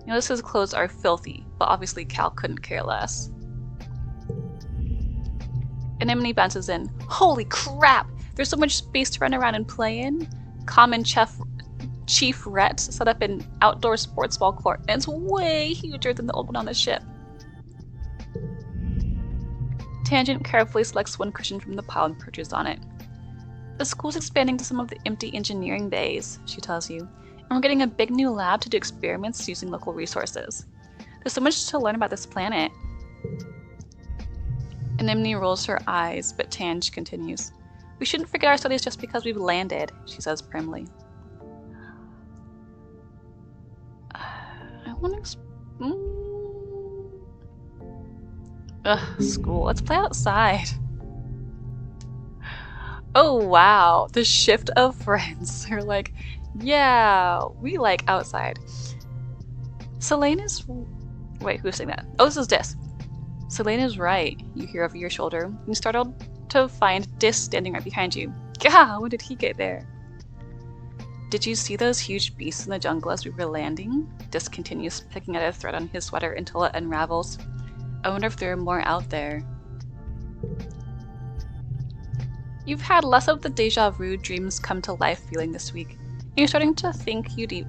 You notice his clothes are filthy, but obviously Cal couldn't care less. Anemone bounces in. Holy crap! There's so much space to run around and play in. Common Chief Rhett set up an outdoor sports ball court, and it's way huger than the old one on the ship. Tangent carefully selects one cushion from the pile and perches on it. The school's expanding to some of the empty engineering bays, she tells you, and we're getting a big new lab to do experiments using local resources. There's so much to learn about this planet. Anemone rolls her eyes, but Tange continues. We shouldn't forget our studies just because we've landed, she says primly. I want to... Ugh, school. Let's play outside. Oh wow, the shift of friends. They're like, yeah, we like outside. Selene is... Wait, who's saying that? Oh, this is Dis. Selene is right, you hear over your shoulder. You startled to find Dis standing right behind you. Gah, when did he get there? Did you see those huge beasts in the jungle as we were landing? Dis continues, picking at a thread on his sweater until it unravels. I wonder if there are more out there. You've had less of the deja vu dreams come to life feeling this week, and you're starting to think you'd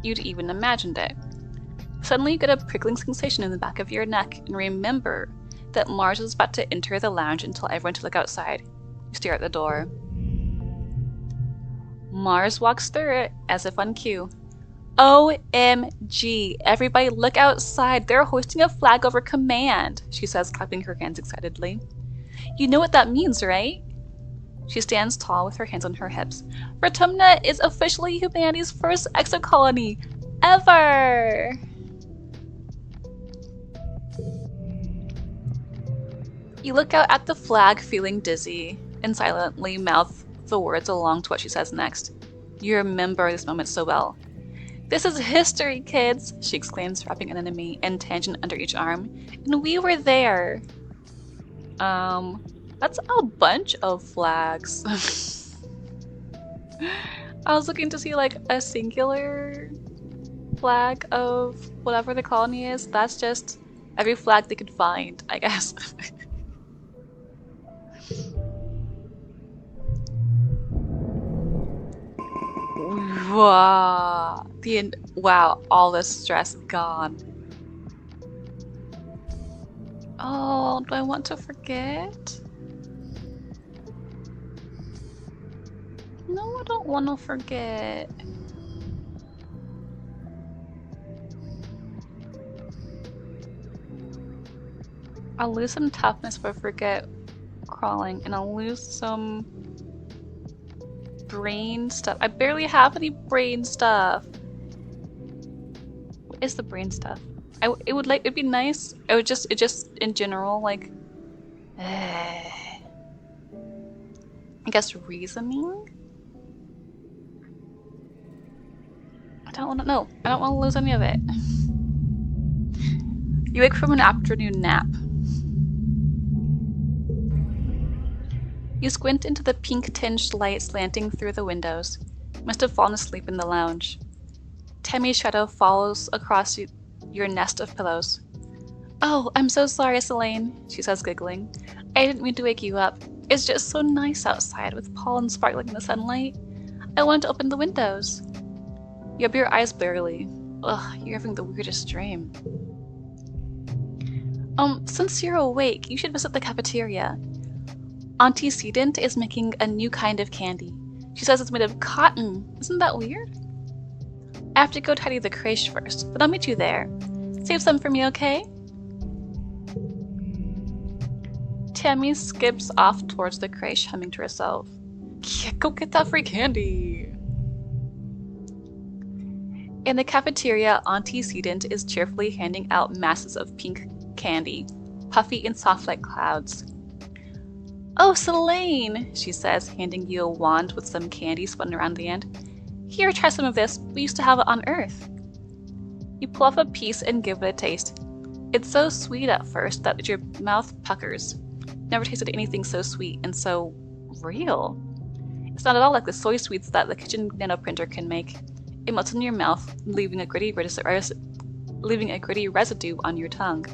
even imagined it. Suddenly you get a prickling sensation in the back of your neck and remember that Mars is about to enter the lounge and tell everyone to look outside. You stare at the door. Mars walks through it as if on cue. OMG, everybody look outside, they're hoisting a flag over command, she says, clapping her hands excitedly. You know what that means, right? She stands tall with her hands on her hips. Fortuna is officially humanity's first exocolony ever! You look out at the flag feeling dizzy and silently mouth the words along to what she says next. You remember this moment so well. "This is history, kids!" she exclaims, wrapping an enemy and tangent under each arm. "And we were there!" That's a bunch of flags. I was looking to see like a singular flag of whatever the colony is. That's just every flag they could find, I guess. Wow. Wow, all this stress gone. Oh, do I want to forget? No, I don't want to forget. I'll lose some toughness if I forget crawling, and I'll lose some brain stuff. I barely have any brain stuff. What is the brain stuff? It'd be nice. It just in general, like, I guess reasoning? I don't want to know. I don't want to lose any of it. You wake from an afternoon nap. You squint into the pink-tinged light slanting through the windows. You must have fallen asleep in the lounge. Tammy's shadow follows across your nest of pillows. "Oh, I'm so sorry, Selene," she says, giggling. "I didn't mean to wake you up. It's just so nice outside with pollen sparkling in the sunlight. I wanted to open the windows." You open your eyes barely. Ugh, you're having the weirdest dream. Since you're awake, you should visit the cafeteria. Auntie Sedent is making a new kind of candy. She says it's made of cotton. Isn't that weird? I have to go tidy the creche first, but I'll meet you there. Save some for me, okay? Tammy skips off towards the creche, humming to herself. Yeah, go get that free candy! In the cafeteria, Auntie Sedent is cheerfully handing out masses of pink candy, puffy and soft like clouds. "Oh, Selene," she says, handing you a wand with some candy spun around the end. "Here, try some of this. We used to have it on Earth." You pull off a piece and give it a taste. It's so sweet at first that your mouth puckers. Never tasted anything so sweet and so real. It's not at all like the soy sweets that the kitchen nanoprinter can make. It melts in your mouth, leaving a gritty residue on your tongue.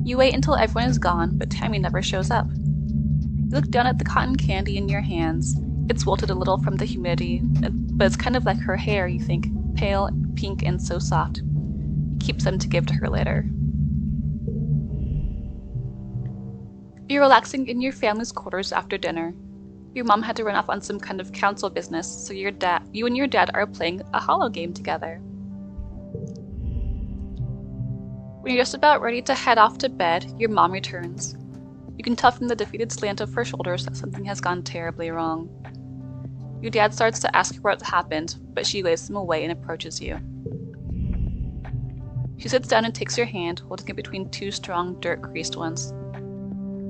You wait until everyone is gone, but Tammy never shows up. You look down at the cotton candy in your hands. It's wilted a little from the humidity, but it's kind of like her hair, you think, pale, pink, and so soft. You keep some to give to her later. You're relaxing in your family's quarters after dinner. Your mom had to run off on some kind of council business, so you and your dad are playing a holo game together. When you're just about ready to head off to bed, your mom returns. You can tell from the defeated slant of her shoulders that something has gone terribly wrong. Your dad starts to ask her what happened, but she waves him away and approaches you. She sits down and takes your hand, holding it between two strong, dirt-greased ones.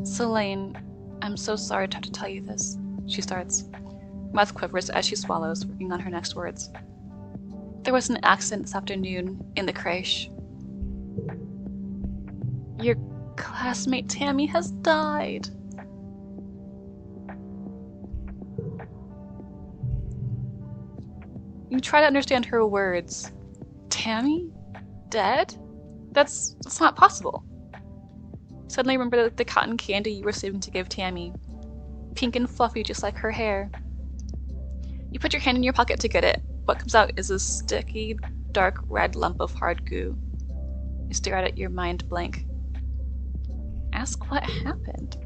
"Selene, I'm so sorry to have to tell you this," she starts. Her mouth quivers as she swallows, working on her next words. "There was an accident this afternoon in the creche. Your classmate Tammy has died." You try to understand her words. Tammy? Dead? That's not possible. Suddenly remember the cotton candy you were saving to give Tammy. Pink and fluffy just like her hair. You put your hand in your pocket to get it. What comes out is a sticky, dark red lump of hard goo. You stare at it, your mind blank. Ask what happened.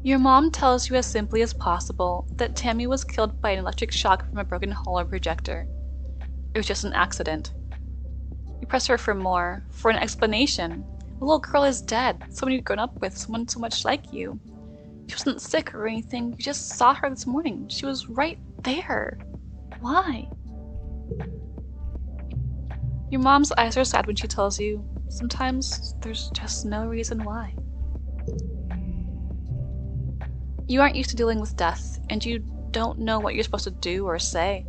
Your mom tells you as simply as possible that Tammy was killed by an electric shock from a broken holo projector. It was just an accident. You press her for more, for an explanation. The little girl is dead, someone you'd grown up with, someone so much like you. She wasn't sick or anything, you just saw her this morning. She was right there. Why? Your mom's eyes are sad when she tells you, Sometimes there's just no reason why. You aren't used to dealing with death, and you don't know what you're supposed to do or say.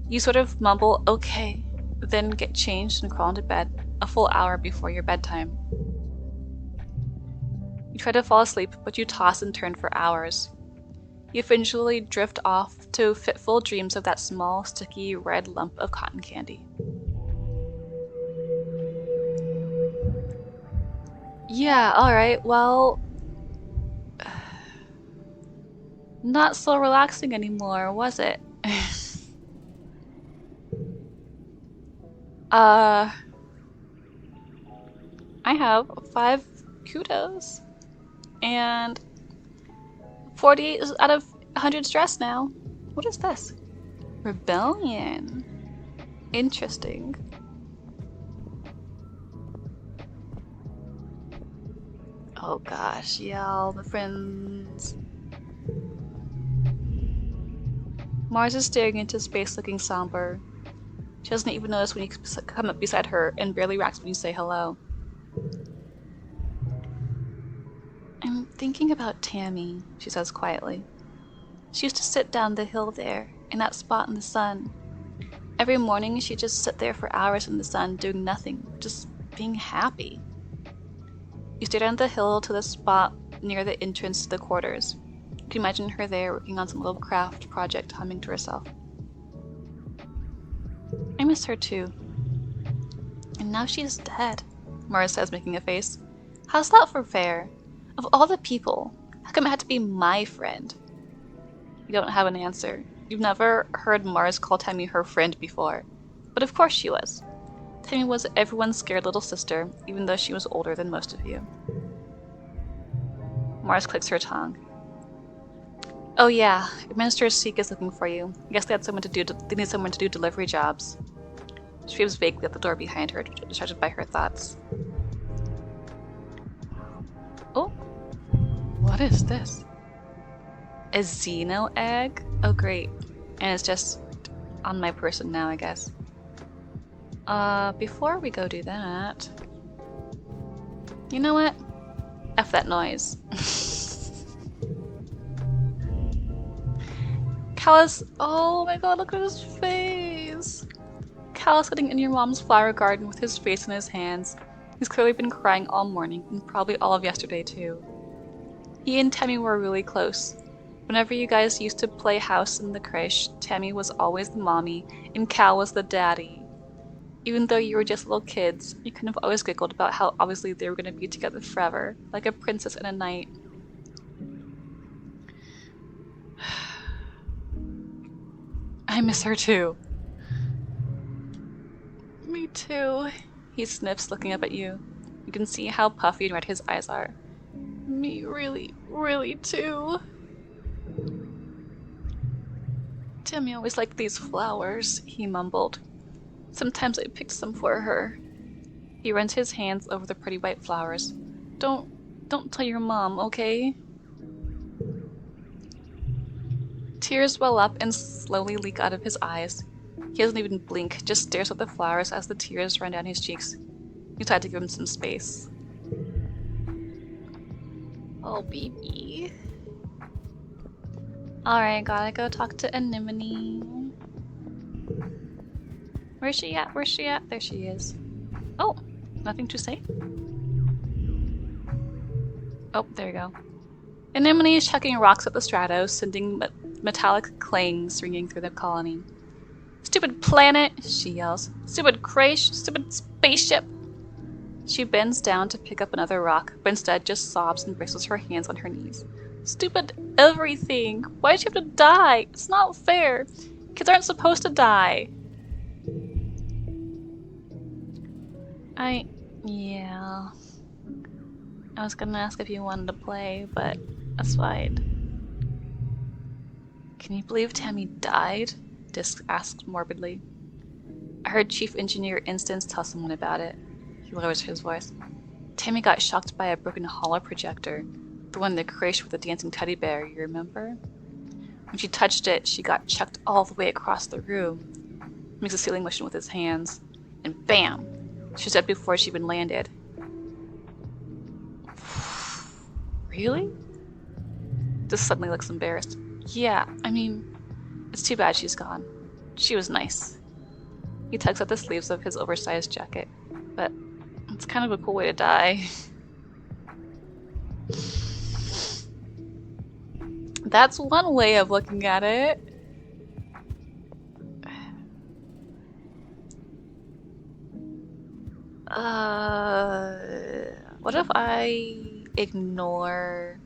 You sort of mumble, okay, then get changed and crawl into bed a full hour before your bedtime. You try to fall asleep, but you toss and turn for hours. You eventually drift off to fitful dreams of that small, sticky red lump of cotton candy. Yeah, alright, well... Not so relaxing anymore, was it? I have 5 kudos. And 48 out of 100 stress now. What is this? Rebellion. Interesting. Oh gosh, yeah, all the friends. Mars is staring into space looking somber. She doesn't even notice when you come up beside her and barely reacts when you say hello. I'm thinking about Tammy, she says quietly. She used to sit down the hill there, in that spot in the sun. Every morning she'd just sit there for hours in the sun doing nothing, just being happy. You stare down the hill to the spot near the entrance to the quarters. You can imagine her there working on some little craft project, humming to herself. I miss her too. And now she's dead, Mara says, making a face. How's that for fair? Of all the people, how come it had to be my friend? You don't have an answer. You've never heard Mars call Tammy her friend before. But of course she was. Tammy was everyone's scared little sister, even though she was older than most of you. Mars clicks her tongue. Oh yeah, Administrator Seek is looking for you. I guess they need someone to do delivery jobs. She waves vaguely at the door behind her, distracted by her thoughts. Oh, what is this? A Xeno egg? Oh great. And it's just on my person now, I guess. Before we go do that... You know what? F that noise. Callus, oh my god, look at his face! Callus sitting in your mom's flower garden with his face in his hands. He's clearly been crying all morning, and probably all of yesterday too. He and Tammy were really close. Whenever you guys used to play house in the creche, Tammy was always the mommy, and Cal was the daddy. Even though you were just little kids, you kind of always giggled about how obviously they were going to be together forever, like a princess and a knight. I miss her too. Me too. He sniffs, looking up at you. You can see how puffy and red his eyes are. Me really, really too. Tammy always liked these flowers, he mumbled. Sometimes I picked some for her. He runs his hands over the pretty white flowers. Don't tell your mom, okay? Tears well up and slowly leak out of his eyes. He doesn't even blink, just stares at the flowers as the tears run down his cheeks. You decide to give him some space. Oh, baby. Alright, gotta go talk to Anemone. Where's she at? Where's she at? There she is. Oh, nothing to say? Oh, there you go. Anemone is chucking rocks at the stratos, sending metallic clangs ringing through the colony. Stupid planet, she yells. Stupid creche, stupid spaceship. She bends down to pick up another rock, but instead just sobs and braces her hands on her knees. Stupid everything. Why'd you have to die? It's not fair. Kids aren't supposed to die. Yeah. I was gonna ask if you wanted to play, but that's fine. Can you believe Tammy died? Disk asked morbidly. I heard Chief Engineer Instance tell someone about it. He lowers his voice. Tammy got shocked by a broken holo projector. The one in the creche with the dancing teddy bear, you remember? When she touched it, she got chucked all the way across the room. He makes a ceiling motion with his hands. And bam! she said before she even landed. Really? Just suddenly looks embarrassed. Yeah, I mean, it's too bad she's gone. She was nice. He tugs at the sleeves of his oversized jacket, but it's kind of a cool way to die. That's one way of looking at it. What if I ignore...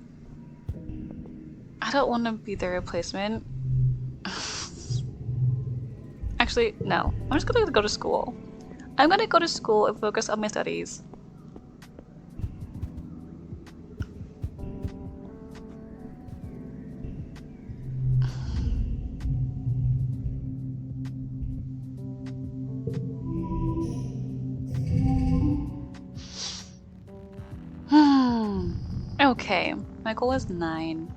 I don't want to be the replacement. Actually, no. I'm just gonna go to school. I'm gonna go to school and focus on my studies. Okay, my goal is 9.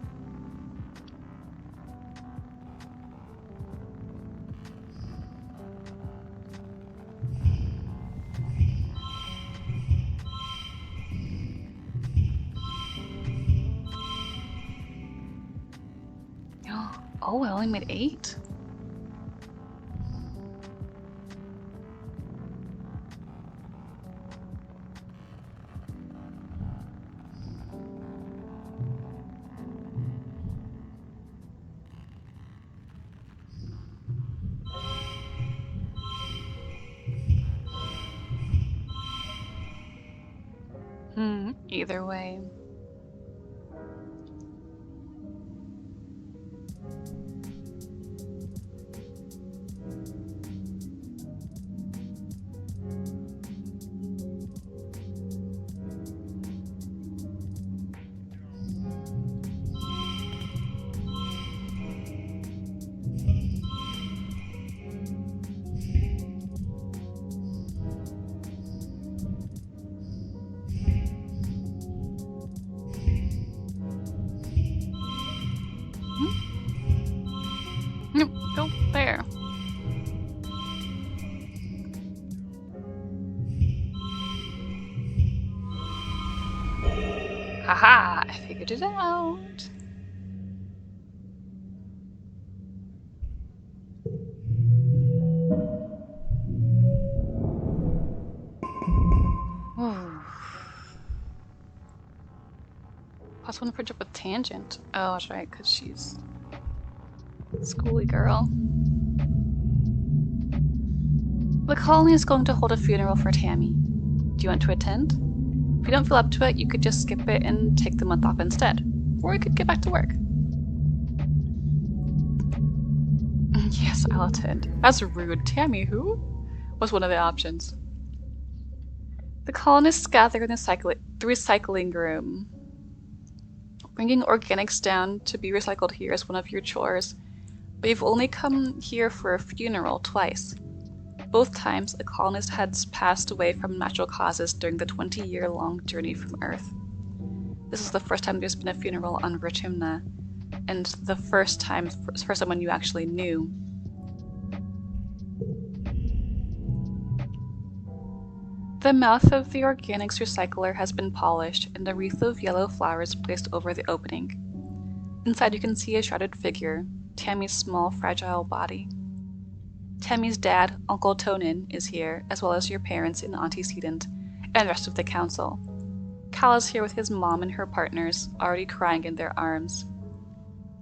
Oh, I only made 8? Either way. Go there. Haha, I figured it out. Plus one for a tangent. Oh, that's right, because she's a schooly girl. The colony is going to hold a funeral for Tammy. Do you want to attend? If you don't feel up to it, you could just skip it and take the month off instead. Or you could get back to work. Yes, I'll attend. That's rude. Tammy who? Was one of the options. The colonists gather in the recycling room. Bringing organics down to be recycled here is one of your chores, but you've only come here for a funeral twice. Both times, a colonist has passed away from natural causes during the 20-year-long journey from Earth. This is the first time there's been a funeral on Rotymna, and the first time for someone you actually knew. The mouth of the organics recycler has been polished, and a wreath of yellow flowers placed over the opening. Inside you can see a shrouded figure, Tammy's small, fragile body. Tammy's dad, Uncle Tonin, is here, as well as your parents and antecedent, and the rest of the council. Cal is here with his mom and her partners, already crying in their arms.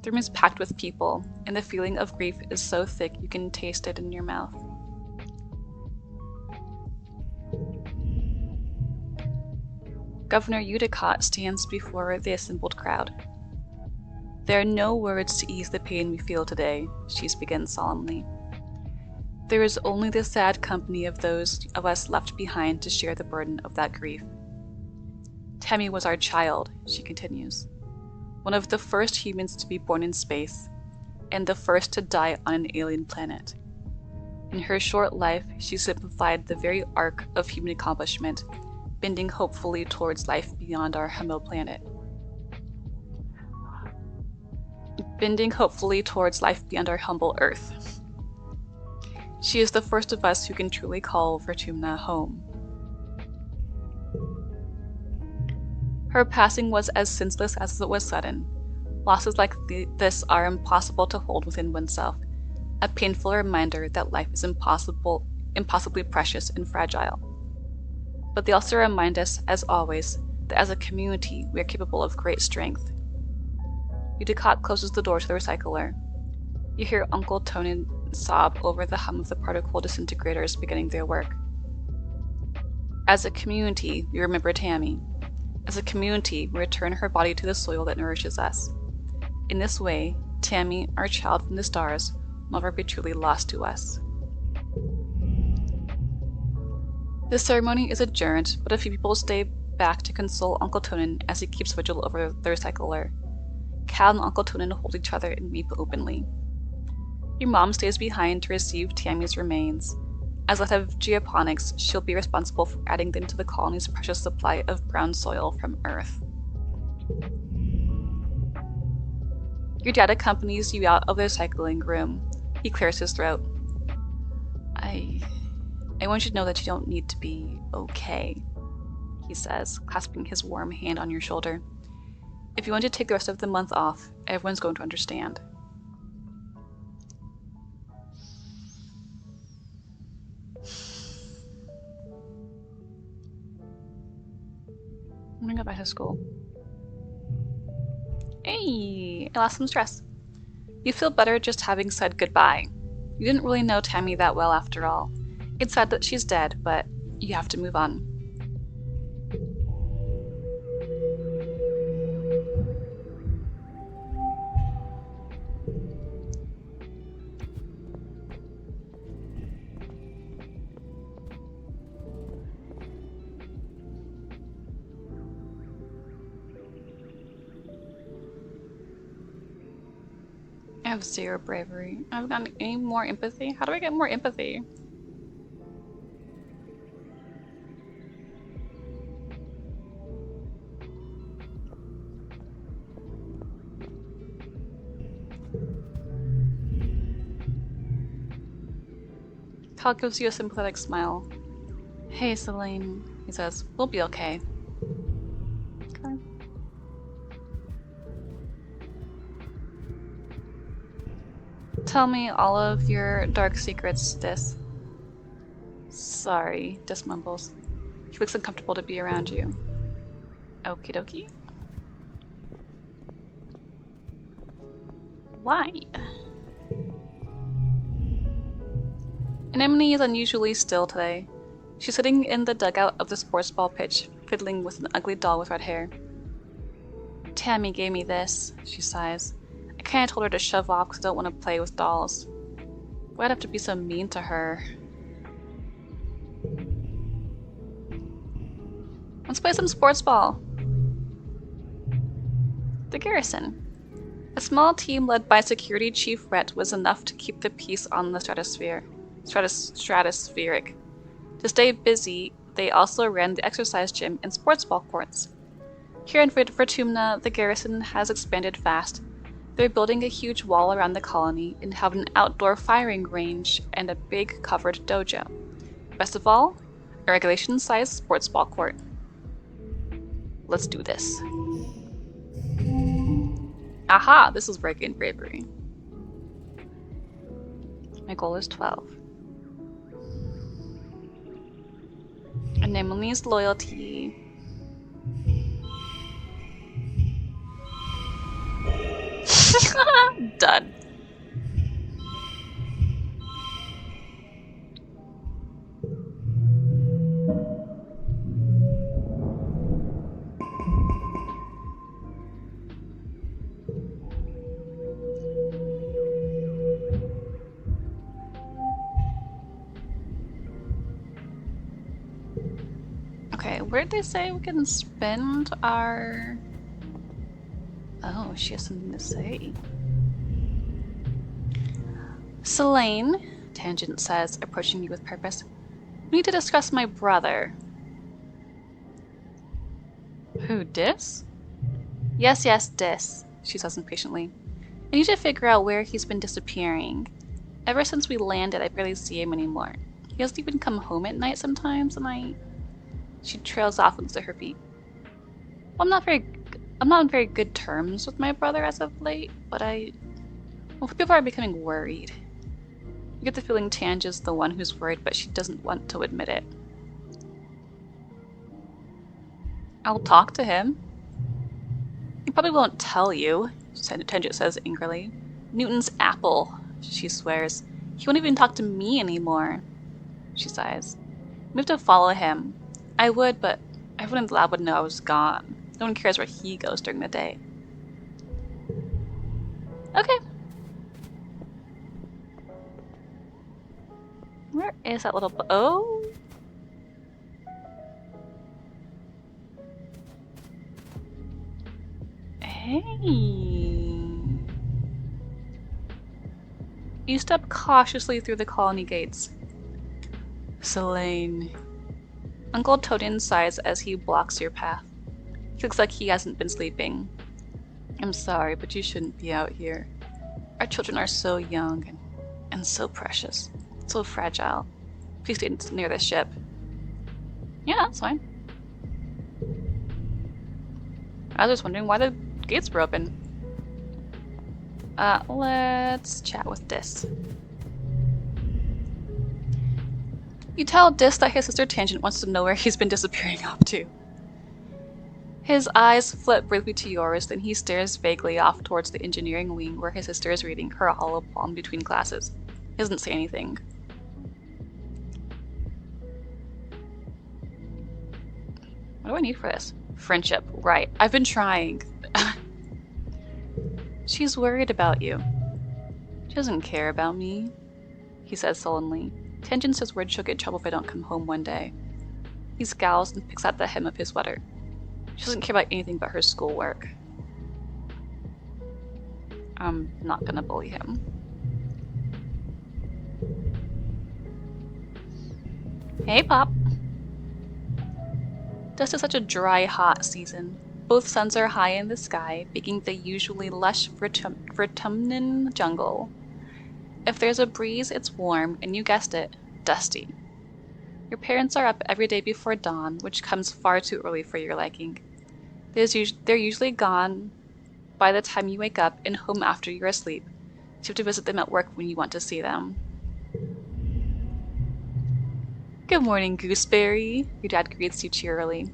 The room is packed with people, and the feeling of grief is so thick you can taste it in your mouth. Governor Udicott stands before the assembled crowd. There are no words to ease the pain we feel today, she begins solemnly. There is only the sad company of those of us left behind to share the burden of that grief. Tammy was our child, she continues. One of the first humans to be born in space, and the first to die on an alien planet. In her short life, she simplified the very arc of human accomplishment, bending hopefully towards life beyond our humble planet. Bending hopefully towards life beyond our humble Earth. She is the first of us who can truly call Rotymna home. Her passing was as senseless as it was sudden. Losses like this are impossible to hold within oneself, a painful reminder that life is impossibly precious and fragile. But they also remind us, as always, that as a community we are capable of great strength. Udicott closes the door to the recycler. You hear Uncle Tonin sob over the hum of the particle disintegrators beginning their work. As a community, we remember Tammy. As a community, we return her body to the soil that nourishes us. In this way, Tammy, our child from the stars, will never be truly lost to us. The ceremony is adjourned, but a few people stay back to console Uncle Tonin as he keeps vigil over the recycler. Cal and Uncle Tonin hold each other and weep openly. Your mom stays behind to receive Tammy's remains. As head of geoponics, she'll be responsible for adding them to the colony's precious supply of brown soil from Earth. Your dad accompanies you out of the recycling room. He clears his throat. I want you to know that you don't need to be okay, he says, clasping his warm hand on your shoulder. If you want to take the rest of the month off, everyone's going to understand. I'm gonna go back to school. Hey, I lost some stress. You feel better just having said goodbye. You didn't really know Tammy that well after all. It's sad that she's dead, but you have to move on. I have 0 bravery. I haven't gotten any more empathy. How do I get more empathy? Cal gives you a sympathetic smile. Hey, Selene, he says. We'll be okay. Okay. Tell me all of your dark secrets, Dis. Sorry, Dis mumbles. He looks uncomfortable to be around you. Okie dokie. Why? Anemone is unusually still today. She's sitting in the dugout of the sports ball pitch, fiddling with an ugly doll with red hair. Tammy gave me this, she sighs. I kinda told her to shove off because I don't want to play with dolls. Why'd I have to be so mean to her? Let's play some sports ball. The garrison. A small team led by Security Chief Rhett was enough to keep the peace on the stratospheric. To stay busy, they also ran the exercise gym and sports ball courts. Here in Vertumna, the garrison has expanded fast. They're building a huge wall around the colony and have an outdoor firing range and a big covered dojo. Best of all, a regulation-sized sports ball court. Let's do this. Aha! This is break-in bravery. My goal is 12. Anemone's loyalty. Done. Okay, where did they say we can spend our... Oh, she has something to say. Selene, Tangent says, approaching you with purpose. We need to discuss my brother. Who, Dis? Yes, Dis, she says impatiently. I need to figure out where he's been disappearing. Ever since we landed, I barely see him anymore. He doesn't even come home at night sometimes, and She trails off and looks at her feet. I'm not on very good terms with my brother as of late, but people are becoming worried. You get the feeling Tanja's the one who's worried, but she doesn't want to admit it. I'll talk to him. He probably won't tell you, Tanja says angrily. Newton's apple, she swears. He won't even talk to me anymore, she sighs. We have to follow him. I would, but everyone in the lab would know I was gone. No one cares where he goes during the day. Okay. Where is that little... Oh? Hey. You step cautiously through the colony gates. Selene. Uncle Todin sighs as he blocks your path. He looks like he hasn't been sleeping. I'm sorry, but you shouldn't be out here. Our children are so young and so precious. So fragile. Please stay near the ship. Yeah, that's fine. I was just wondering why the gates were open. Let's chat with Dis. You tell Dis that his sister Tangent wants to know where he's been disappearing off to. His eyes flip briefly to yours, then he stares vaguely off towards the engineering wing where his sister is reading her hollow palm between classes. He doesn't say anything. What do I need for this? Friendship. Right. I've been trying. She's worried about you. She doesn't care about me, he says sullenly. Tangent says words she'll get in trouble if I don't come home one day. He scowls and picks at the hem of his sweater. She doesn't care about anything but her schoolwork. I'm not gonna bully him. Hey, Pop. This is such a dry, hot season. Both suns are high in the sky, baking the usually lush Vertumnan jungle. If there's a breeze, it's warm, and you guessed it, dusty. Your parents are up every day before dawn, which comes far too early for your liking. They're usually gone by the time you wake up and home after you're asleep, so you have to visit them at work when you want to see them. Good morning, Gooseberry, your dad greets you cheerily.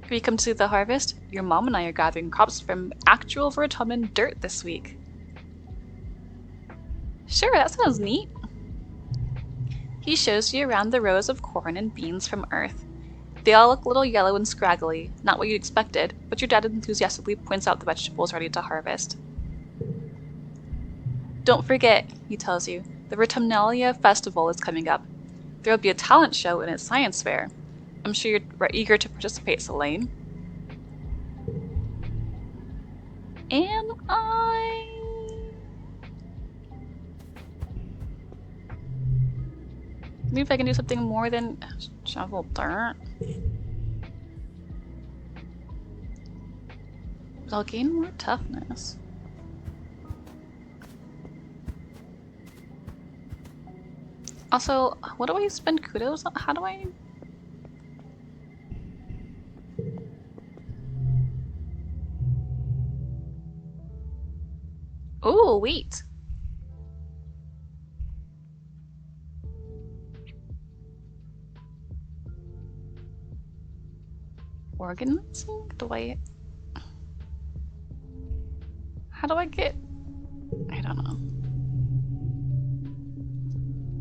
Have you come to see the harvest? Your mom and I are gathering crops from actual Vertumnan dirt this week. Sure, that sounds neat. He shows you around the rows of corn and beans from Earth. They all look a little yellow and scraggly, not what you'd expected, but your dad enthusiastically points out the vegetables ready to harvest. Don't forget, he tells you, the Vertumnalia Festival is coming up. There will be a talent show and a science fair. I'm sure you're eager to participate, Selene. Am I? Maybe if I can do something more than shovel dirt. I'll gain more toughness. Also, what do I spend kudos on? How do I... Ooh, wheat. Organizing? How do I get... I don't know.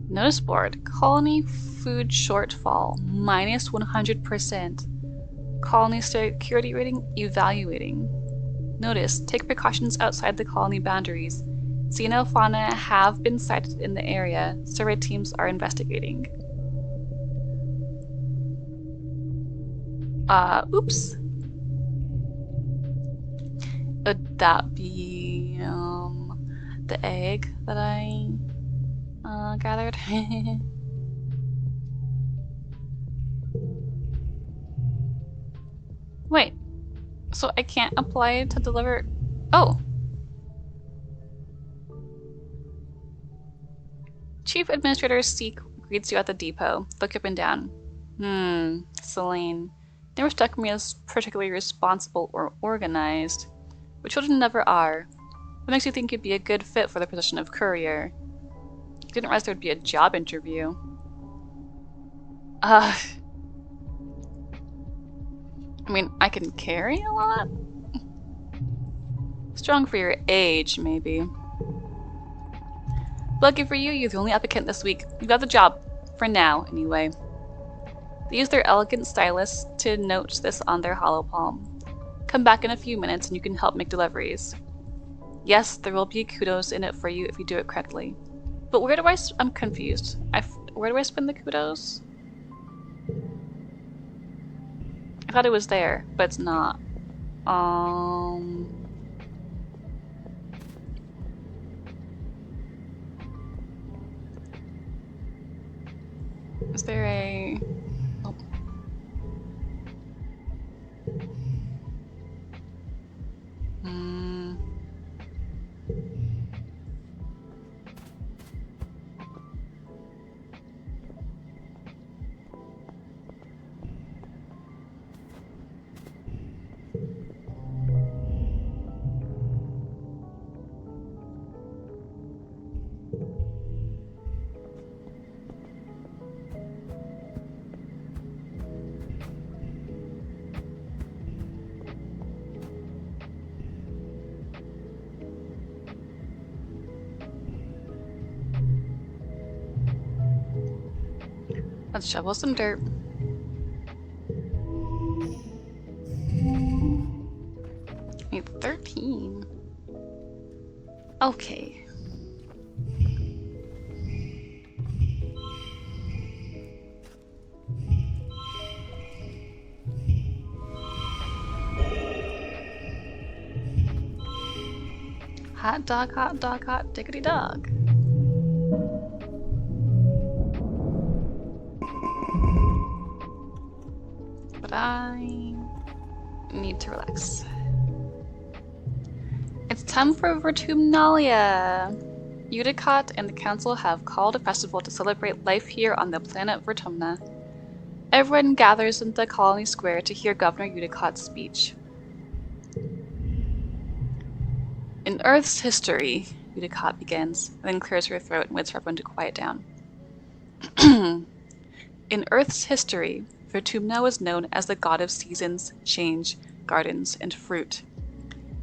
Notice board. Colony food shortfall. Minus 100%. Colony security rating evaluating. Notice. Take precautions outside the colony boundaries. Xenofauna have been sighted in the area. Survey teams are investigating. Oops. Would that be, the egg that I, gathered? Wait. So I can't apply to deliver... Oh. Chief Administrator Seek greets you at the depot. Look up and down. Selene. never struck me as particularly responsible or organized, but children never are. What makes you think you'd be a good fit for the position of courier? I didn't realize there would be a job interview. I mean, I can carry a lot? Strong for your age, maybe. Lucky for you, you're the only applicant this week. You got the job. For now, anyway. They use their elegant stylus to note this on their hollow palm. Come back in a few minutes and you can help make deliveries. Yes, there will be kudos in it for you if you do it correctly. But where do I'm confused. Where do I spend the kudos? I thought it was there, but it's not. Is there a... Oh. Let's shovel some dirt. Need 13. Okay. Hot dog, hot diggity dog. But I need to relax. It's time for Vertumnalia! Udicott and the council have called a festival to celebrate life here on the planet Vertumna. Everyone gathers in the colony square to hear Governor Udicott's speech. In Earth's history, Udicott begins, then clears her throat and waits for everyone to quiet down. In Earth's history, Vertumna was known as the god of seasons, change, gardens, and fruit.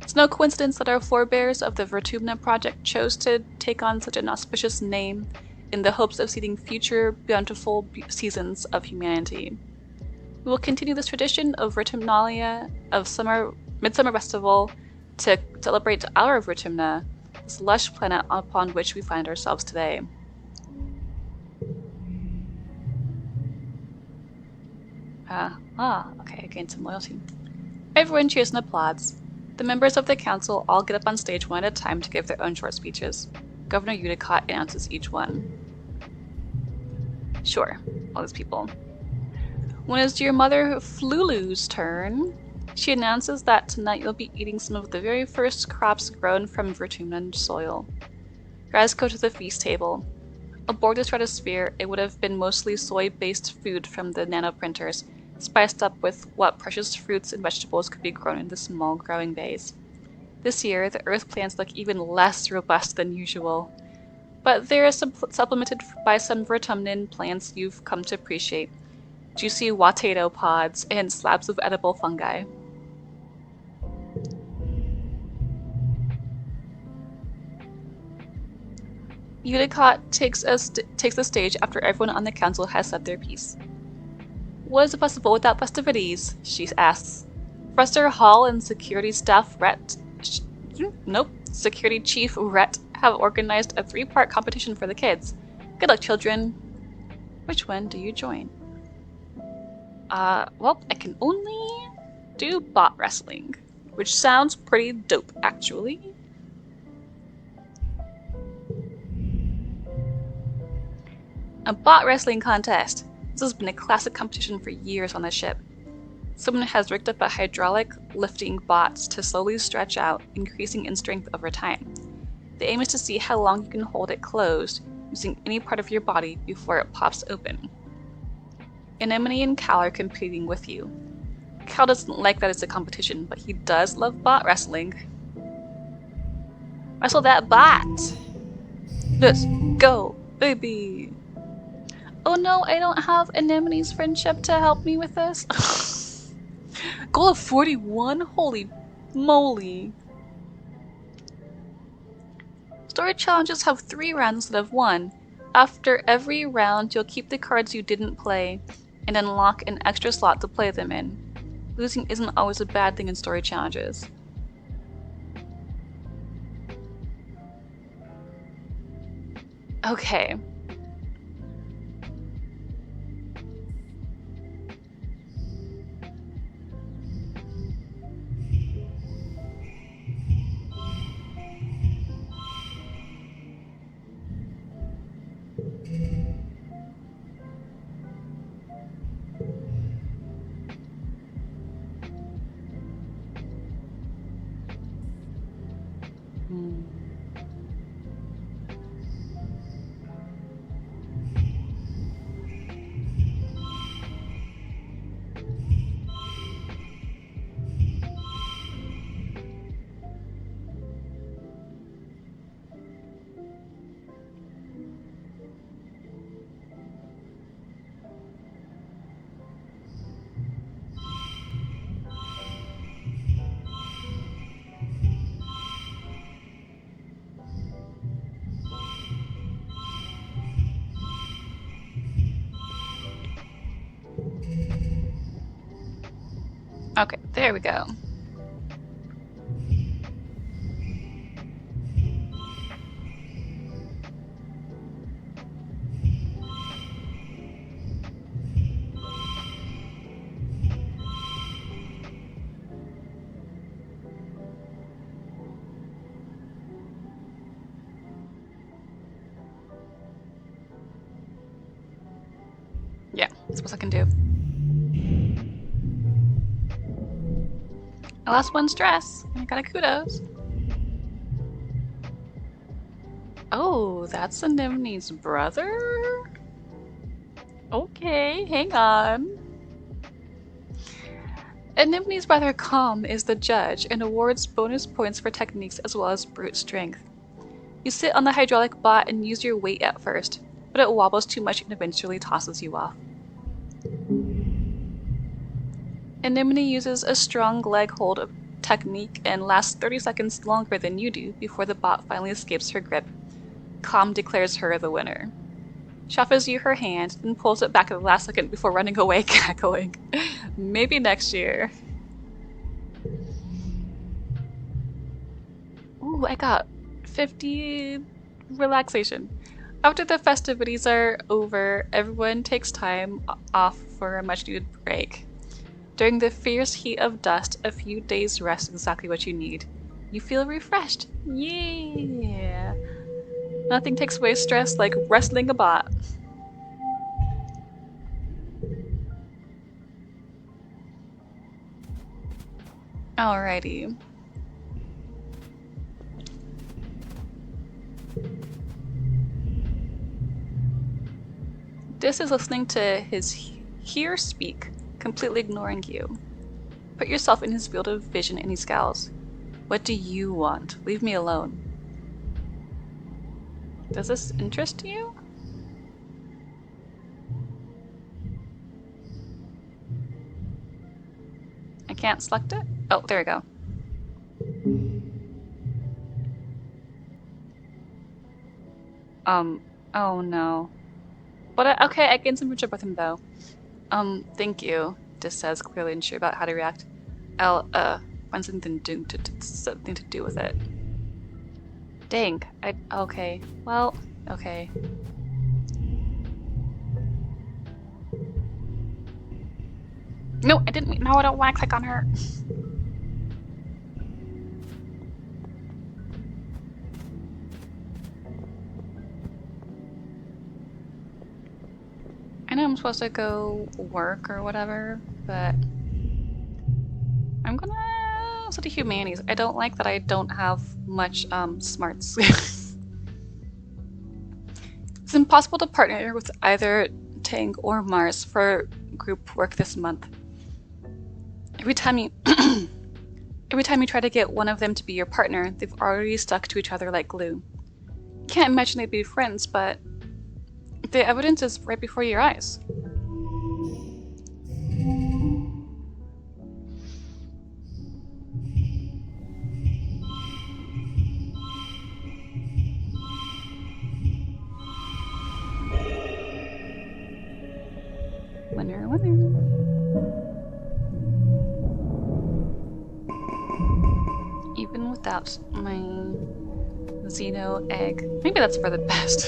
It's no coincidence that our forebears of the Vertumna project chose to take on such an auspicious name in the hopes of seeding future bountiful seasons of humanity. We will continue this tradition of Vertumnalia, of Midsummer Festival, to celebrate our Vertumna, this lush planet upon which we find ourselves today. Okay, I gained some loyalty. Everyone cheers and applauds. The members of the council all get up on stage one at a time to give their own short speeches. Governor Udicott announces each one. Sure, all these people. When it's your mother Flulu's turn, she announces that tonight you'll be eating some of the very first crops grown from Vertumnan soil. Guys go to the feast table. Aboard the stratosphere, it would have been mostly soy-based food from the nanoprinters, spiced up with what precious fruits and vegetables could be grown in the small growing bays. This year, the earth plants look even less robust than usual, but they are supplemented by some Vertumnan plants you've come to appreciate, juicy potato pods and slabs of edible fungi. Udicott takes the stage after everyone on the council has said their piece. What is a festival without festivities? She asks. Professor Hall and Security Chief Rhett have organized a 3-part competition for the kids. Good luck, children. Which one do you join? Well, I can only do bot wrestling, which sounds pretty dope, actually. A bot wrestling contest. This has been a classic competition for years on the ship. Someone has rigged up a hydraulic lifting bot to slowly stretch out, increasing in strength over time. The aim is to see how long you can hold it closed, using any part of your body before it pops open. Anemone and Cal are competing with you. Cal doesn't like that it's a competition, but he does love bot wrestling. Wrestle that bot! Let's go, baby! Oh no, I don't have Anemone's friendship to help me with this. Goal of 41? Holy moly. Story challenges have 3 rounds instead of 1. After every round, you'll keep the cards you didn't play and unlock an extra slot to play them in. Losing isn't always a bad thing in story challenges. Okay. Okay, there we go. Yeah, that's what I can do. I lost 1 stress, and I got a kudos. Oh, that's Anemone's brother? Okay, hang on. Anemone's brother Calm is the judge and awards bonus points for techniques as well as brute strength. You sit on the hydraulic bot and use your weight at first, but it wobbles too much and eventually tosses you off. Anemone uses a strong leg hold technique and lasts 30 seconds longer than you do before the bot finally escapes her grip. Calm declares her the winner. She offers you her hand, then pulls it back at the last second before running away, cackling. Maybe next year. Ooh, I got 50 relaxation. After the festivities are over, everyone takes time off for a much-needed break. During the fierce heat of dust, a few days rest is exactly what you need. You feel refreshed. Yeah. Nothing takes away stress like wrestling a bot. Alrighty. This is listening to his hear speak, completely ignoring you. Put yourself in his field of vision and he scowls. What do you want? Leave me alone. Does this interest you? I can't select it? Oh, there we go. Oh no. But okay, I gained some friendship with him though. Thank you, Dis says, clearly unsure about how to react. I'll, find something to do with it. Dang, okay. Well, okay. No, I didn't mean, no, I don't want to click on her. I know I'm supposed to go work or whatever, but I'm gonna study humanities. I don't like that I don't have much smarts. It's impossible to partner with either Tang or Mars for group work this month. Every time you every time you try to get one of them to be your partner, they've already stuck to each other like glue. Can't imagine they'd be friends, but the evidence is right before your eyes. Winner, winner. Even without my Xeno egg. Maybe that's for the best.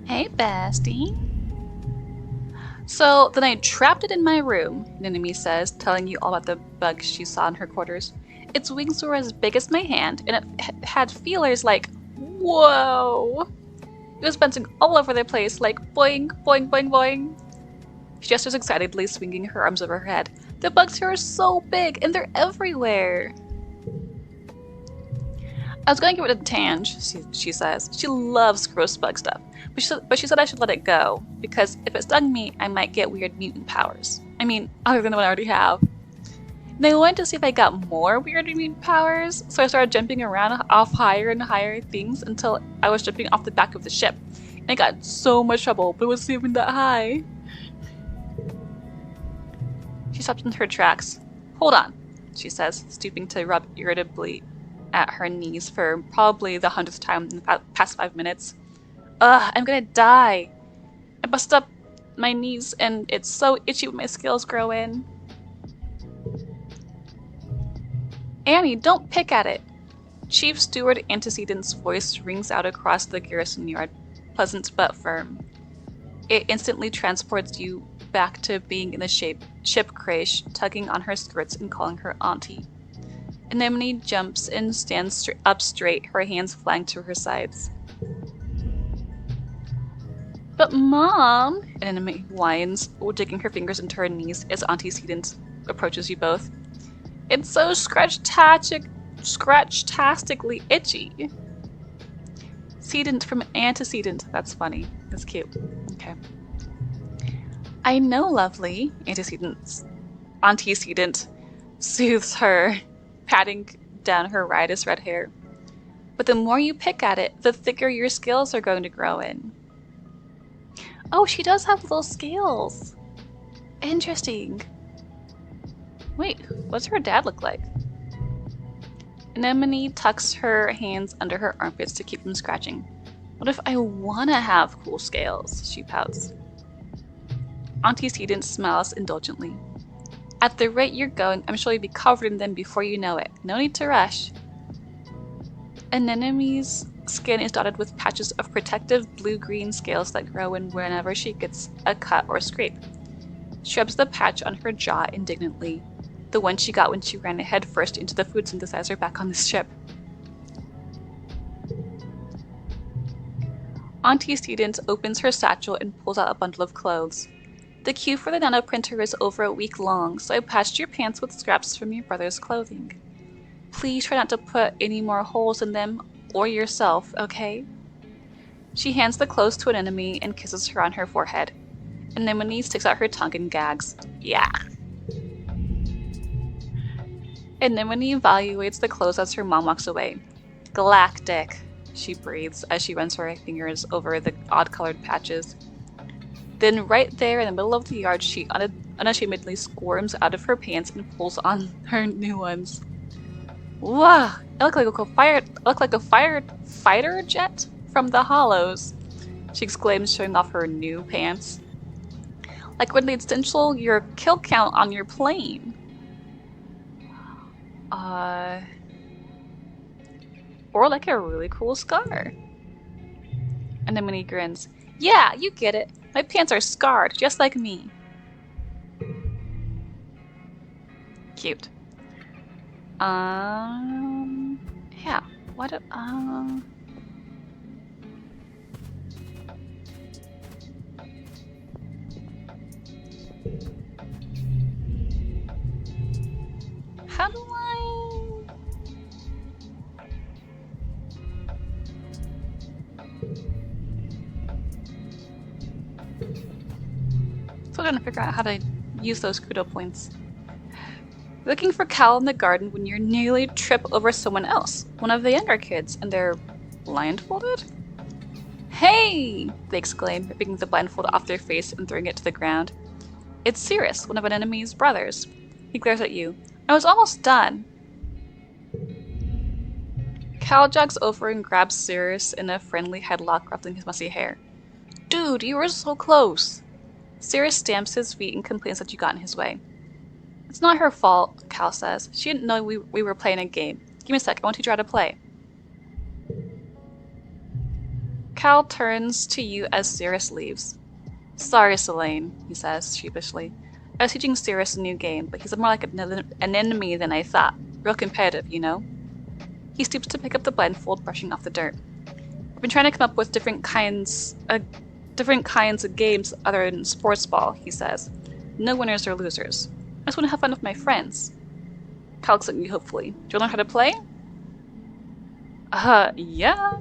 Hey, bestie. So, then I trapped it in my room, Nanami says, telling you all about the bug she saw in her quarters. Its wings were as big as my hand, and it had feelers like, whoa! It was bouncing all over the place, like boing, boing, boing, boing. She gestures excitedly, swinging her arms over her head. The bugs here are so big, and they're everywhere. I was going to get rid of Tange, she says. She loves gross bug stuff. But she said I should let it go, because if it stung me, I might get weird mutant powers. I mean, other than the one I already have. And I wanted to see if I got more weird mutant powers, so I started jumping around off higher and higher things until I was jumping off the back of the ship. And I got in so much trouble, but it wasn't even that high. She stops in her tracks. Hold on, she says, stooping to rub irritably at her knees for probably the 100th time in the past 5 minutes. Ugh, I'm gonna die. I busted up my knees and it's so itchy when my scales grow in. Annie, don't pick at it. Chief Steward Antecedent's voice rings out across the garrison yard, pleasant but firm. It instantly transports you back to being in the ship crash, tugging on her skirts and calling her auntie. Anemone jumps and stands up straight, her hands flying to her sides. But Mom, Anemone whines, digging her fingers into her knees as Auntie Sedent approaches you both. It's so scratch-tastically itchy. Sedent from antecedent. That's funny. That's cute. Okay. I know, lovely. Antecedent soothes her, patting down her riotous red hair. But the more you pick at it, the thicker your scales are going to grow in. Oh, she does have little scales. Interesting. Wait, what's her dad look like? Anemone tucks her hands under her armpits to keep from scratching. What if I want to have cool scales? She pouts. Auntie Sedent smiles indulgently. At the rate you're going, I'm sure you'll be covered in them before you know it. No need to rush. Anemone's skin is dotted with patches of protective blue-green scales that grow in whenever she gets a cut or scrape. She rubs the patch on her jaw indignantly, the one she got when she ran headfirst into the food synthesizer back on this ship. Auntie Sedent opens her satchel and pulls out a bundle of clothes. The queue for the nanoprinter is over a week long, so I patched your pants with scraps from your brother's clothing. Please try not to put any more holes in them or yourself, okay? She hands the clothes to Anemone and kisses her on her forehead. Anemone sticks out her tongue and gags. Yeah. Anemone evaluates the clothes as her mom walks away. Galactic, she breathes as she runs her fingers over the odd-colored patches. Then right there in the middle of the yard, she unashamedly squirms out of her pants and pulls on her new ones. Wow, I look like a fighter jet from the Hollows, she exclaims, showing off her new pants. Like when they'd stencil your kill count on your plane. Or like a really cool scar. Anemone grins. Yeah, you get it. My pants are scarred, just like me. Cute. Yeah. What? trying to figure out how to use those kudo points. Looking for Cal in the garden when you nearly trip over someone else, one of the younger kids, and they're blindfolded? Hey! They exclaim, ripping the blindfold off their face and throwing it to the ground. It's Sirius, one of an enemy's brothers. He glares at you. I was almost done. Cal jogs over and grabs Sirius in a friendly headlock, ruffling his messy hair. Dude, you were so close. Sirius stamps his feet and complains that you got in his way. It's not her fault, Cal says. She didn't know we were playing a game. Give me a sec, I want to teach her how to play. Cal turns to you as Sirius leaves. Sorry, Selene, he says sheepishly. I was teaching Sirius a new game, but he's more like an enemy than I thought. Real competitive, you know? He stoops to pick up the blindfold, brushing off the dirt. I've been trying to come up with different kinds of games other than sports ball, he says. No winners or losers. I just want to have fun with my friends. Cal looks at you hopefully. Do you learn how to play? Yeah.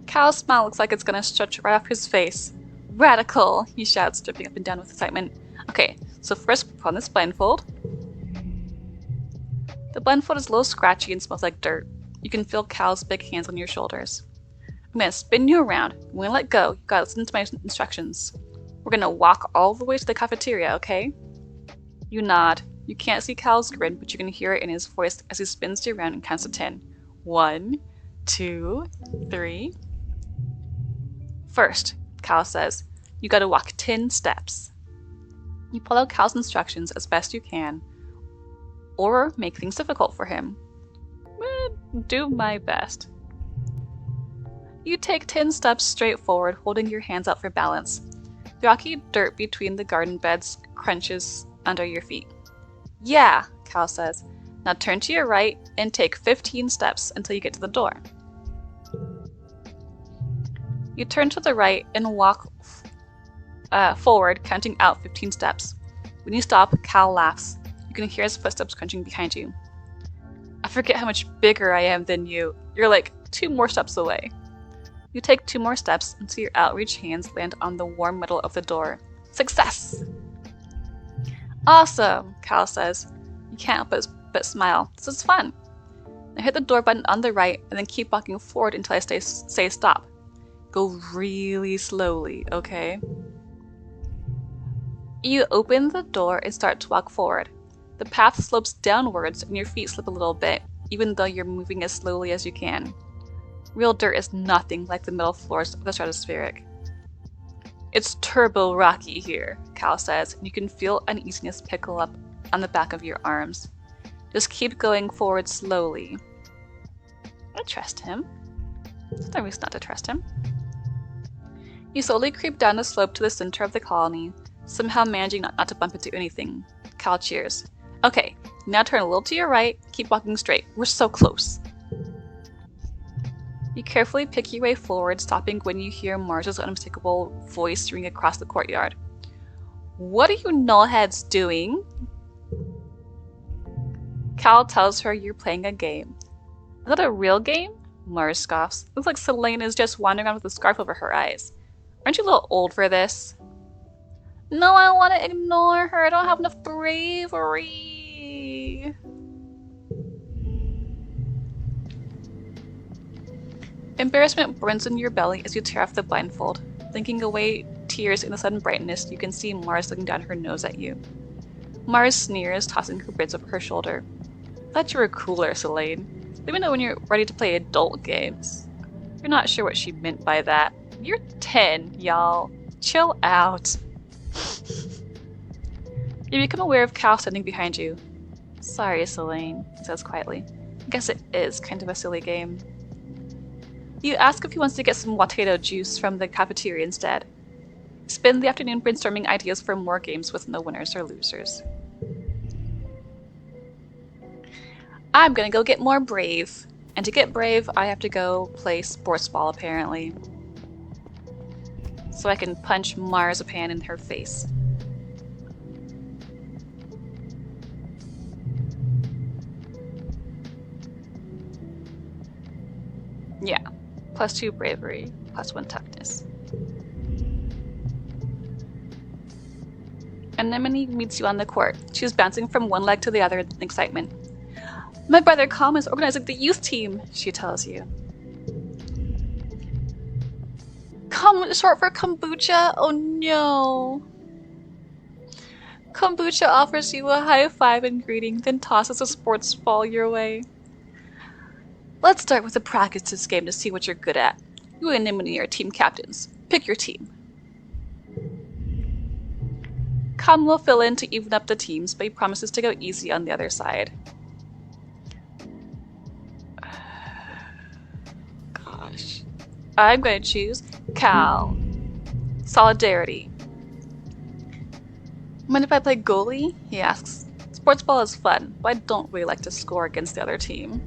Cal's smile looks like it's gonna stretch right off his face. Radical, he shouts, jumping up and down with excitement. Okay, so first put on this blindfold. The blindfold is a little scratchy and smells like dirt. You can feel Cal's big hands on your shoulders. I'm gonna spin you around. When I let go, you gotta listen to my instructions. We're gonna walk all the way to the cafeteria, okay? You nod. You can't see Cal's grin, but you can hear it in his voice as he spins you around and counts to 10. 1, 2, 3. First, Cal says, you gotta walk 10 steps. You follow Cal's instructions as best you can, or make things difficult for him. Do my best. You take 10 steps straight forward, holding your hands out for balance. The rocky dirt between the garden beds crunches under your feet. Yeah, Cal says. Now turn to your right and take 15 steps until you get to the door. You turn to the right and walk forward, counting out 15 steps. When you stop, Cal laughs. You can hear his footsteps crunching behind you. I forget how much bigger I am than you. You're like 2 more steps away. You take 2 more steps until your outreached hands land on the warm metal of the door. Success! Awesome, Cal says. You can't help but smile. This is fun. Now hit the door button on the right and then keep walking forward until I say stop. Go really slowly, okay? You open the door and start to walk forward. The path slopes downwards and your feet slip a little bit, even though you're moving as slowly as you can. Real dirt is nothing like the metal floors of the stratospheric. It's turbo rocky here, Cal says, and you can feel uneasiness pickle up on the back of your arms. Just keep going forward slowly. I trust him. There's no reason not to trust him. You slowly creep down the slope to the center of the colony, somehow managing not to bump into anything. Cal cheers. Okay, now turn a little to your right, keep walking straight. We're so close. You carefully pick your way forward, stopping when you hear Mars's unmistakable voice ring across the courtyard. What are you nullheads doing? Cal tells her you're playing a game. Is that a real game? Mars scoffs. Looks like Selene is just wandering around with a scarf over her eyes. Aren't you a little old for this? No, I want to ignore her. I don't have enough bravery. Embarrassment burns in your belly as you tear off the blindfold. Blinking away tears in the sudden brightness, you can see Mars looking down her nose at you. Mars sneers, tossing her braids over her shoulder. Thought you were cooler, Selene. Let me know when you're ready to play adult games. You're not sure what she meant by that. You're 10, y'all. Chill out. You become aware of Cal standing behind you. Sorry, Selene, he says quietly. I guess it is kind of a silly game. You ask if he wants to get some potato juice from the cafeteria instead. Spend the afternoon brainstorming ideas for more games with no winners or losers. I'm gonna go get more brave. And to get brave, I have to go play sports ball, apparently. So I can punch Marzipan in her face. Yeah. +2 bravery, +1 toughness. Anemone meets you on the court. She's bouncing from one leg to the other in excitement. My brother Com is organizing the youth team, she tells you. Com is short for kombucha? Oh no. Kombucha offers you a high five and greeting, then tosses a sports ball your way. Let's start with a practice game to see what you're good at. You and Anemone are team captains. Pick your team. Com will fill in to even up the teams, but he promises to go easy on the other side. Gosh. I'm going to choose Cal. Solidarity. Mind if I play goalie? He asks. Sports ball is fun, but I don't really like to score against the other team.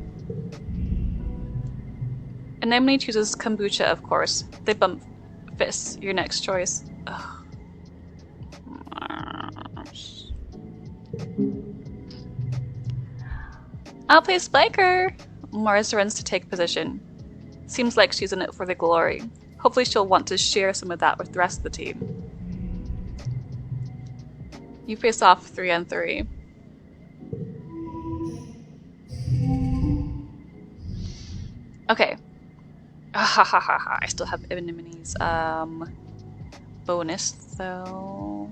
Anemone chooses kombucha, of course. They bump fists. Your next choice. Ugh. I'll play Spiker! Mars runs to take position. Seems like she's in it for the glory. Hopefully she'll want to share some of that with the rest of the team. You face off 3-on-3. Okay. I still have Anemone's bonus though.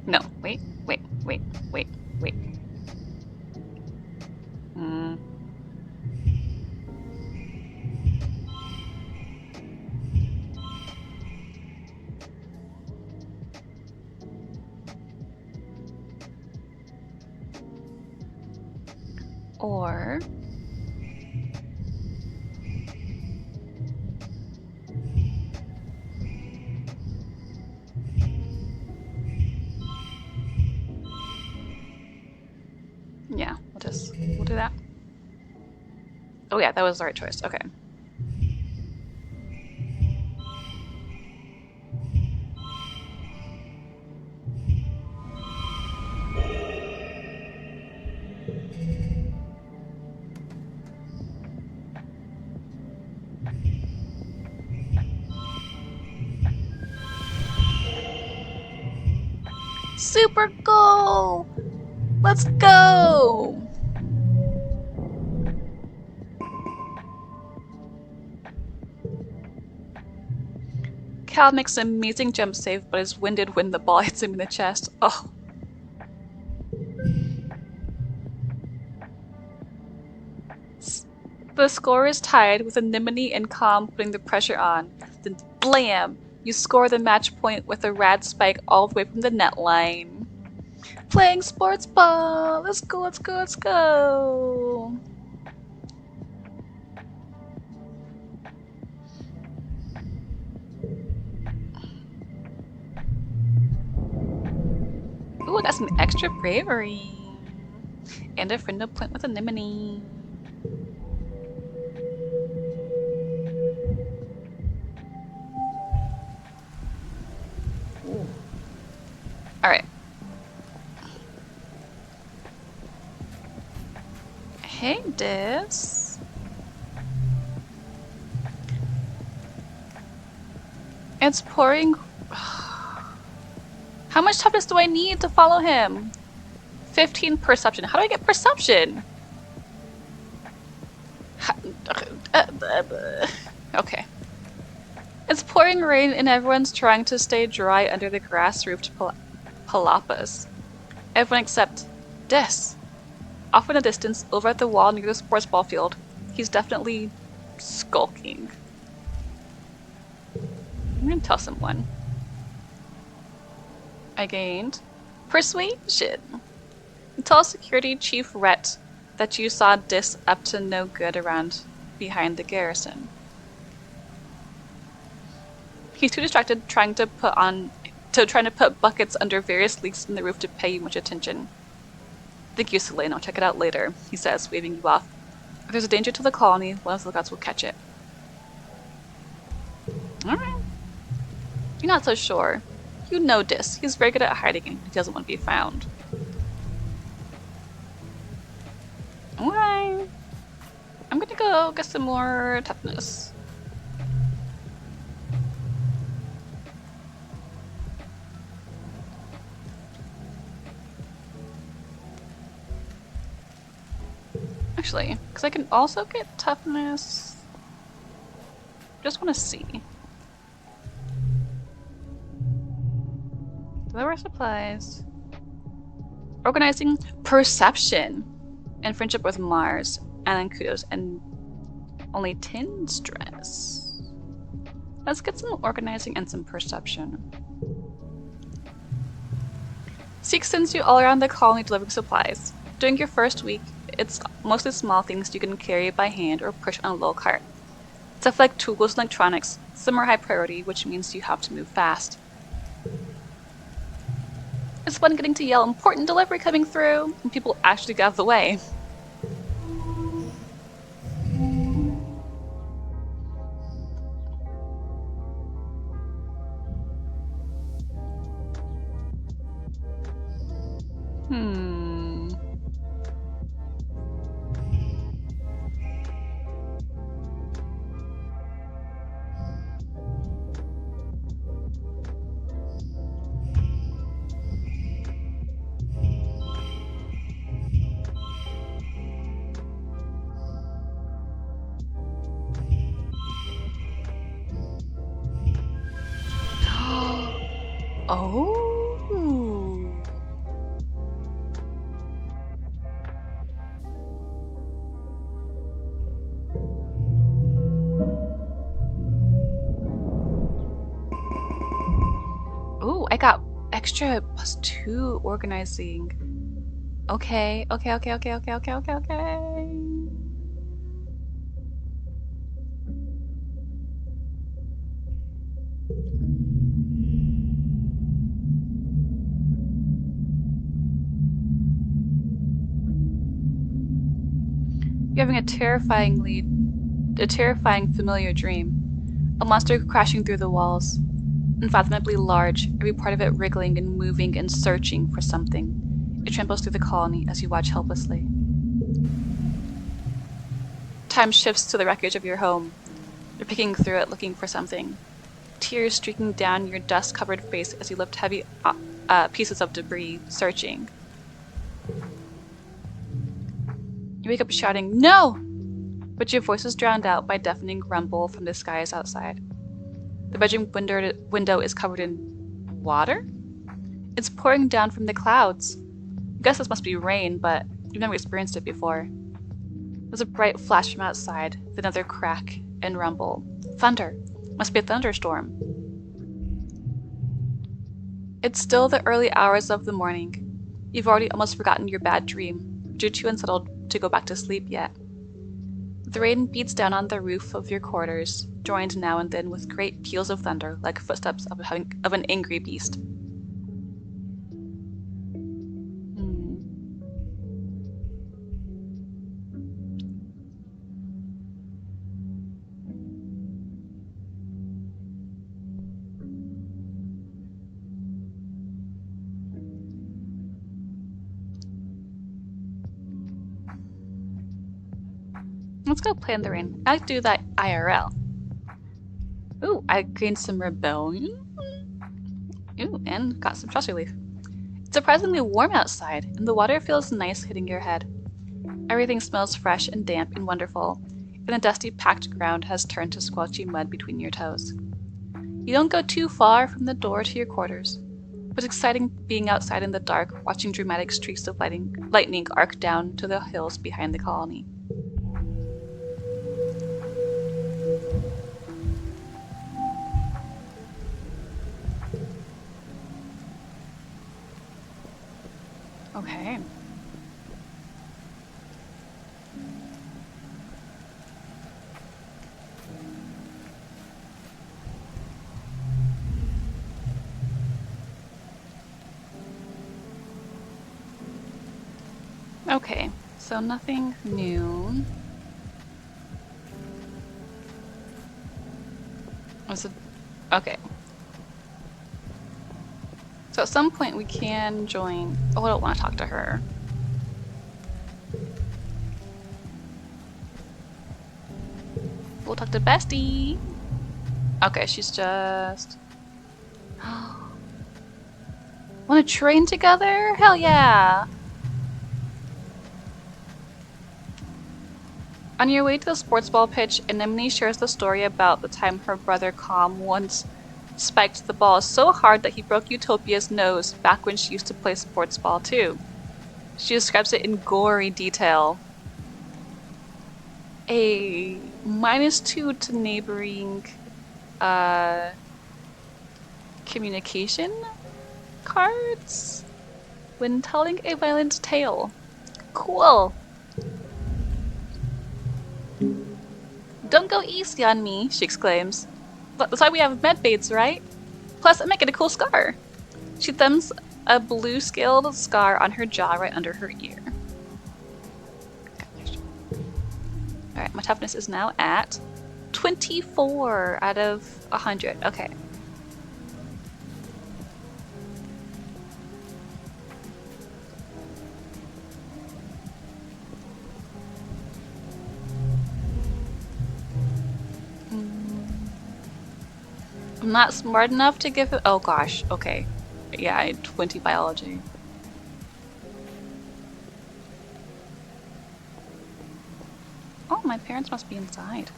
No, wait. Or yeah, we'll do that. Oh yeah, that was the right choice. Okay. Super goal! Let's go! Cal makes an amazing jump save, but is winded when the ball hits him in the chest. Oh. The score is tied, with Anemone and Com putting the pressure on. Then blam! You score the match point with a rad spike all the way from the net line. Playing sports ball! Let's go, let's go, let's go! Ooh, I got some extra bravery. And a friend point with Anemone. Alright. Hey, Dis. It's pouring. How much toughness do I need to follow him? 15 perception. How do I get perception? Okay. It's pouring rain and everyone's trying to stay dry under the grass-roofed palapas. Everyone except Des. Off in the distance, over at the wall near the sports ball field. He's definitely skulking. I'm gonna tell someone. I gained persuasion. Tell security chief Rhett that you saw Dis up to no good around behind the garrison. He's too distracted trying to put buckets under various leaks in the roof to pay you much attention. Thank you, Selene. I'll check it out later, he says, waving you off. If there's a danger to the colony, one of the lookouts will catch it. Alright. You're not so sure. You know Dis. He's very good at hiding and he doesn't want to be found. Okay. I'm gonna go get some more toughness. Actually, because I can also get toughness. Just want to see. Lower supplies. Organizing perception and friendship with Mars. And then kudos and only 10 stress. Let's get some organizing and some perception. Seek sends you all around the colony delivering supplies. During your first week, it's mostly small things you can carry by hand or push on a little cart. Stuff like tools and electronics, some are high priority, which means you have to move fast. It's fun getting to yell important delivery coming through, and people actually get out of the way. Oh. Ooh, I got extra +2 organizing. Okay. You're having a terrifying familiar dream. A monster crashing through the walls. Unfathomably large, every part of it wriggling and moving and searching for something. It tramples through the colony as you watch helplessly. Time shifts to the wreckage of your home. You're picking through it looking for something. Tears streaking down your dust-covered face as you lift heavy pieces of debris, searching. You wake up shouting, "No!" But your voice is drowned out by a deafening rumble from the skies outside. The bedroom window is covered in water? It's pouring down from the clouds. You guess this must be rain, but you've never experienced it before. There's a bright flash from outside, then another crack and rumble. Thunder. Must be a thunderstorm. It's still the early hours of the morning. You've already almost forgotten your bad dream, but you're too unsettled to go back to sleep yet. The rain beats down on the roof of your quarters, joined now and then with great peals of thunder, like footsteps of an angry beast. Let's go play in the rain. I like to do that IRL. Ooh, I gained some rebellion. Ooh, and got some stress relief. It's surprisingly warm outside, and the water feels nice hitting your head. Everything smells fresh and damp and wonderful, and the dusty, packed ground has turned to squelchy mud between your toes. You don't go too far from the door to your quarters, but it's exciting being outside in the dark, watching dramatic streaks of lightning arc down to the hills behind the colony. Okay. Okay, so nothing new. Okay. So at some point we can join. Oh, I don't want to talk to her. We'll talk to Bestie. Okay, she's just... Want to train together? Hell yeah! On your way to the sports ball pitch, Anemone shares the story about the time her brother Calm once spiked the ball so hard that he broke Utopia's nose back when she used to play sports ball too. She describes it in gory detail. A -2 to neighboring communication cards when telling a violent tale. Cool. Don't go easy on me, she exclaims. That's why we have medbaids, right? Plus, I might get a cool scar. She thumbs a blue scaled scar on her jaw right under her ear. Alright, my toughness is now at 24 out of 100. Okay. I'm not smart enough to give it. Oh gosh, okay. Yeah, I had 20 biology. Oh, my parents must be inside.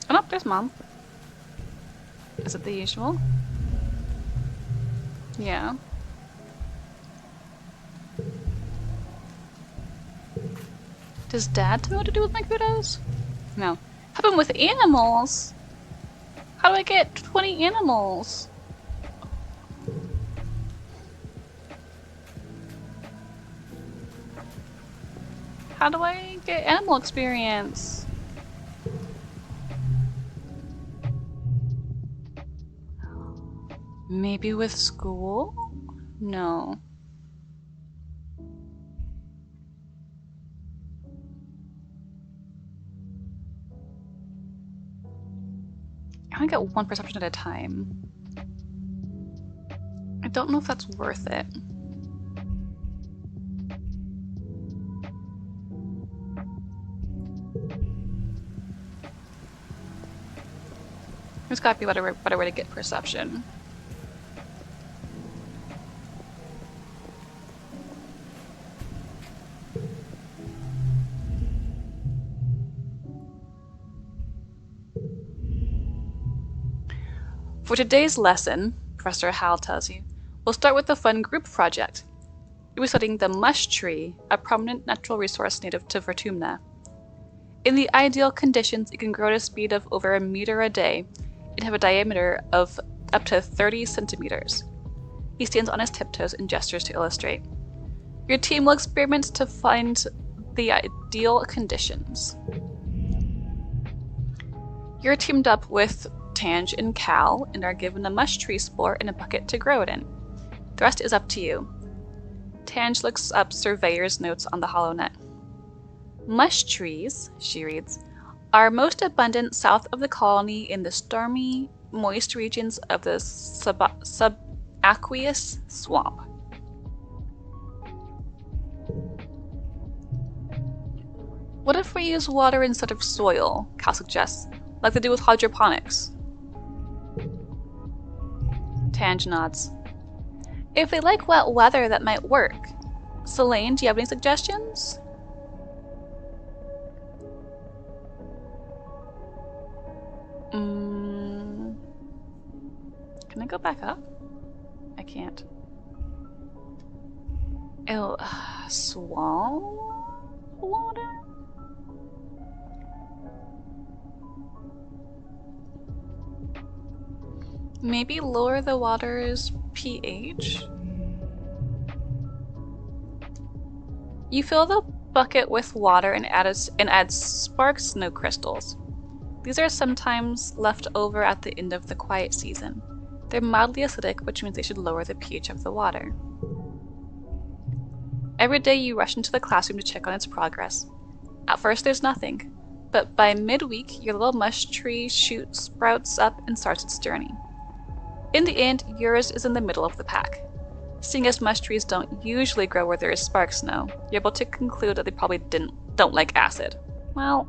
Oh no, there's Mom. Is it the usual? Yeah. Does Dad tell me what to do with my kudos? No. Happen with animals? How do I get 20 animals? How do I get animal experience? Maybe with school? No. I only get one perception at a time. I don't know if that's worth it. There's gotta be a better way to get perception. For today's lesson, Professor Hal tells you, we'll start with a fun group project. We'll be studying the mush tree, a prominent natural resource native to Vertumna. In the ideal conditions, it can grow at a speed of over a meter a day and have a diameter of up to 30 centimeters. He stands on his tiptoes and gestures to illustrate. Your team will experiment to find the ideal conditions. You're teamed up with Tange and Cal and are given a mush tree spore and a bucket to grow it in. The rest is up to you. Tange looks up surveyor's notes on the HoloNet. Mush trees, she reads, are most abundant south of the colony in the stormy, moist regions of the subaqueous swamp. What if we use water instead of soil, Cal suggests, like they do with hydroponics? Tange nods. If they like wet weather, that might work. Selene, do you have any suggestions? Can I go back up? I can't. Oh, swamp water? Maybe lower the water's pH? You fill the bucket with water and add spark snow crystals. These are sometimes left over at the end of the quiet season. They're mildly acidic, which means they should lower the pH of the water. Every day you rush into the classroom to check on its progress. At first there's nothing, but by midweek your little mush tree shoot sprouts up and starts its journey. In the end, yours is in the middle of the pack. Seeing as mush trees don't usually grow where there is spark snow, you're able to conclude that they probably don't like acid. Well,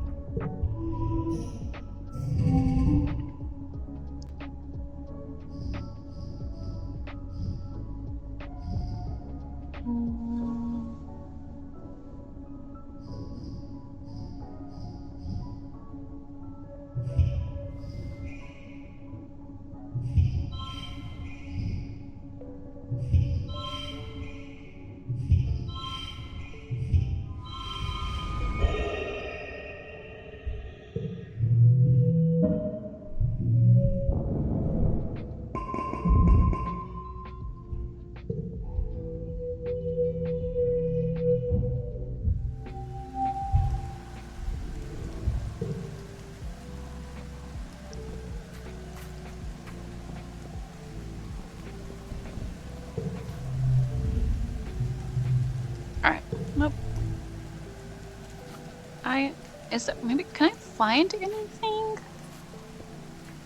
maybe, can I find anything?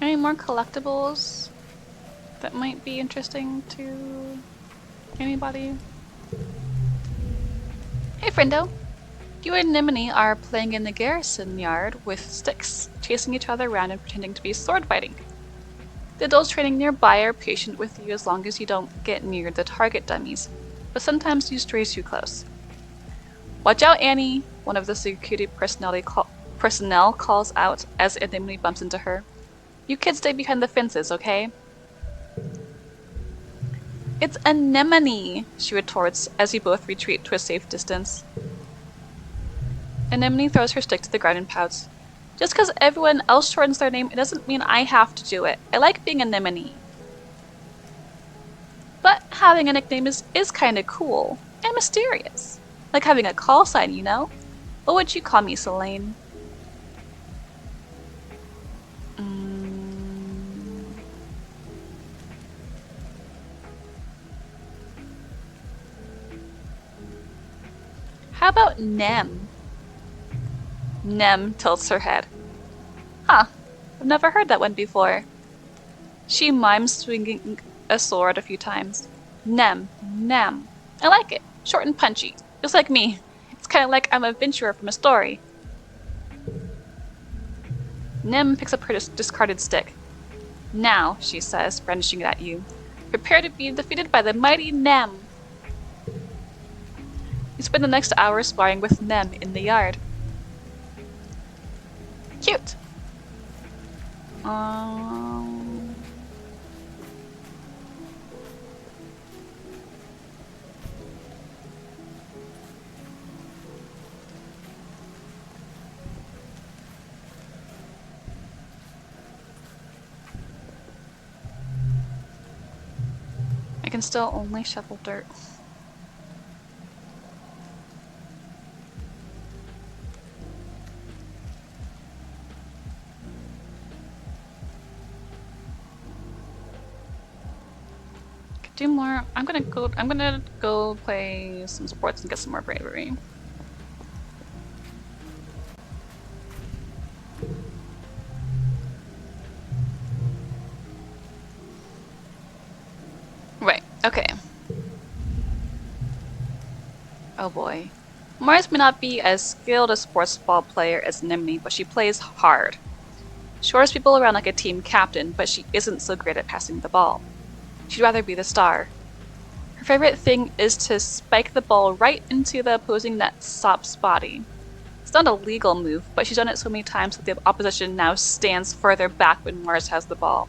Any more collectibles that might be interesting to anybody? Hey, friendo. You and Nimini are playing in the garrison yard with sticks, chasing each other around and pretending to be sword fighting. The adults training nearby are patient with you as long as you don't get near the target dummies, but sometimes you stray too close. Watch out, Annie! One of the security personnel calls out as Nimini bumps into her. You kids stay behind the fences, okay? It's Anemone, she retorts as you both retreat to a safe distance. Anemone throws her stick to the ground and pouts. Just because everyone else shortens their name, it doesn't mean I have to do it. I like being Anemone. But having a nickname is kind of cool and mysterious. Like having a call sign, you know? What would you call me, Selene? How about Nem? Nem tilts her head. Huh, I've never heard that one before. She mimes swinging a sword a few times. Nem, Nem. I like it. Short and punchy. Just like me. It's kind of like I'm a adventurer from a story. Nem picks up her discarded stick. Now, she says, brandishing it at you, prepare to be defeated by the mighty Nem. You spend the next hour sparring with Nem in the yard. Cute. I can still only shovel dirt. Do more. I'm gonna go play some supports and get some more bravery. Right, okay. Oh boy. Mars may not be as skilled a sports ball player as Nimini, but she plays hard. She orders people around like a team captain, but she isn't so great at passing the ball. She'd rather be the star. Her favorite thing is to spike the ball right into the opposing net's top's body. It's not a legal move, but she's done it so many times that the opposition now stands further back when Mars has the ball,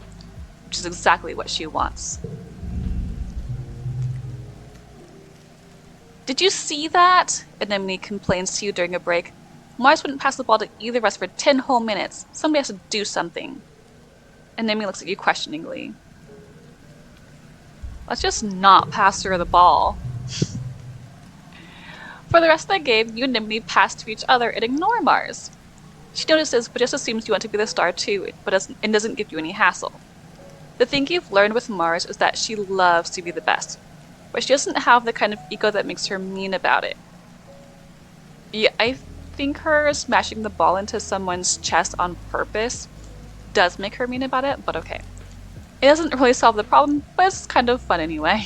which is exactly what she wants. Did you see that? Anemone complains to you during a break. Mars wouldn't pass the ball to either of us for 10 whole minutes. Somebody has to do something. Anemone looks at you questioningly. Let's just not pass her the ball. For the rest of the game, you and Nimini pass to each other and ignore Mars. She notices, but just assumes you want to be the star too, but doesn't give you any hassle. The thing you've learned with Mars is that she loves to be the best, but she doesn't have the kind of ego that makes her mean about it. Yeah, I think her smashing the ball into someone's chest on purpose does make her mean about it, but okay. It doesn't really solve the problem, but it's kind of fun anyway.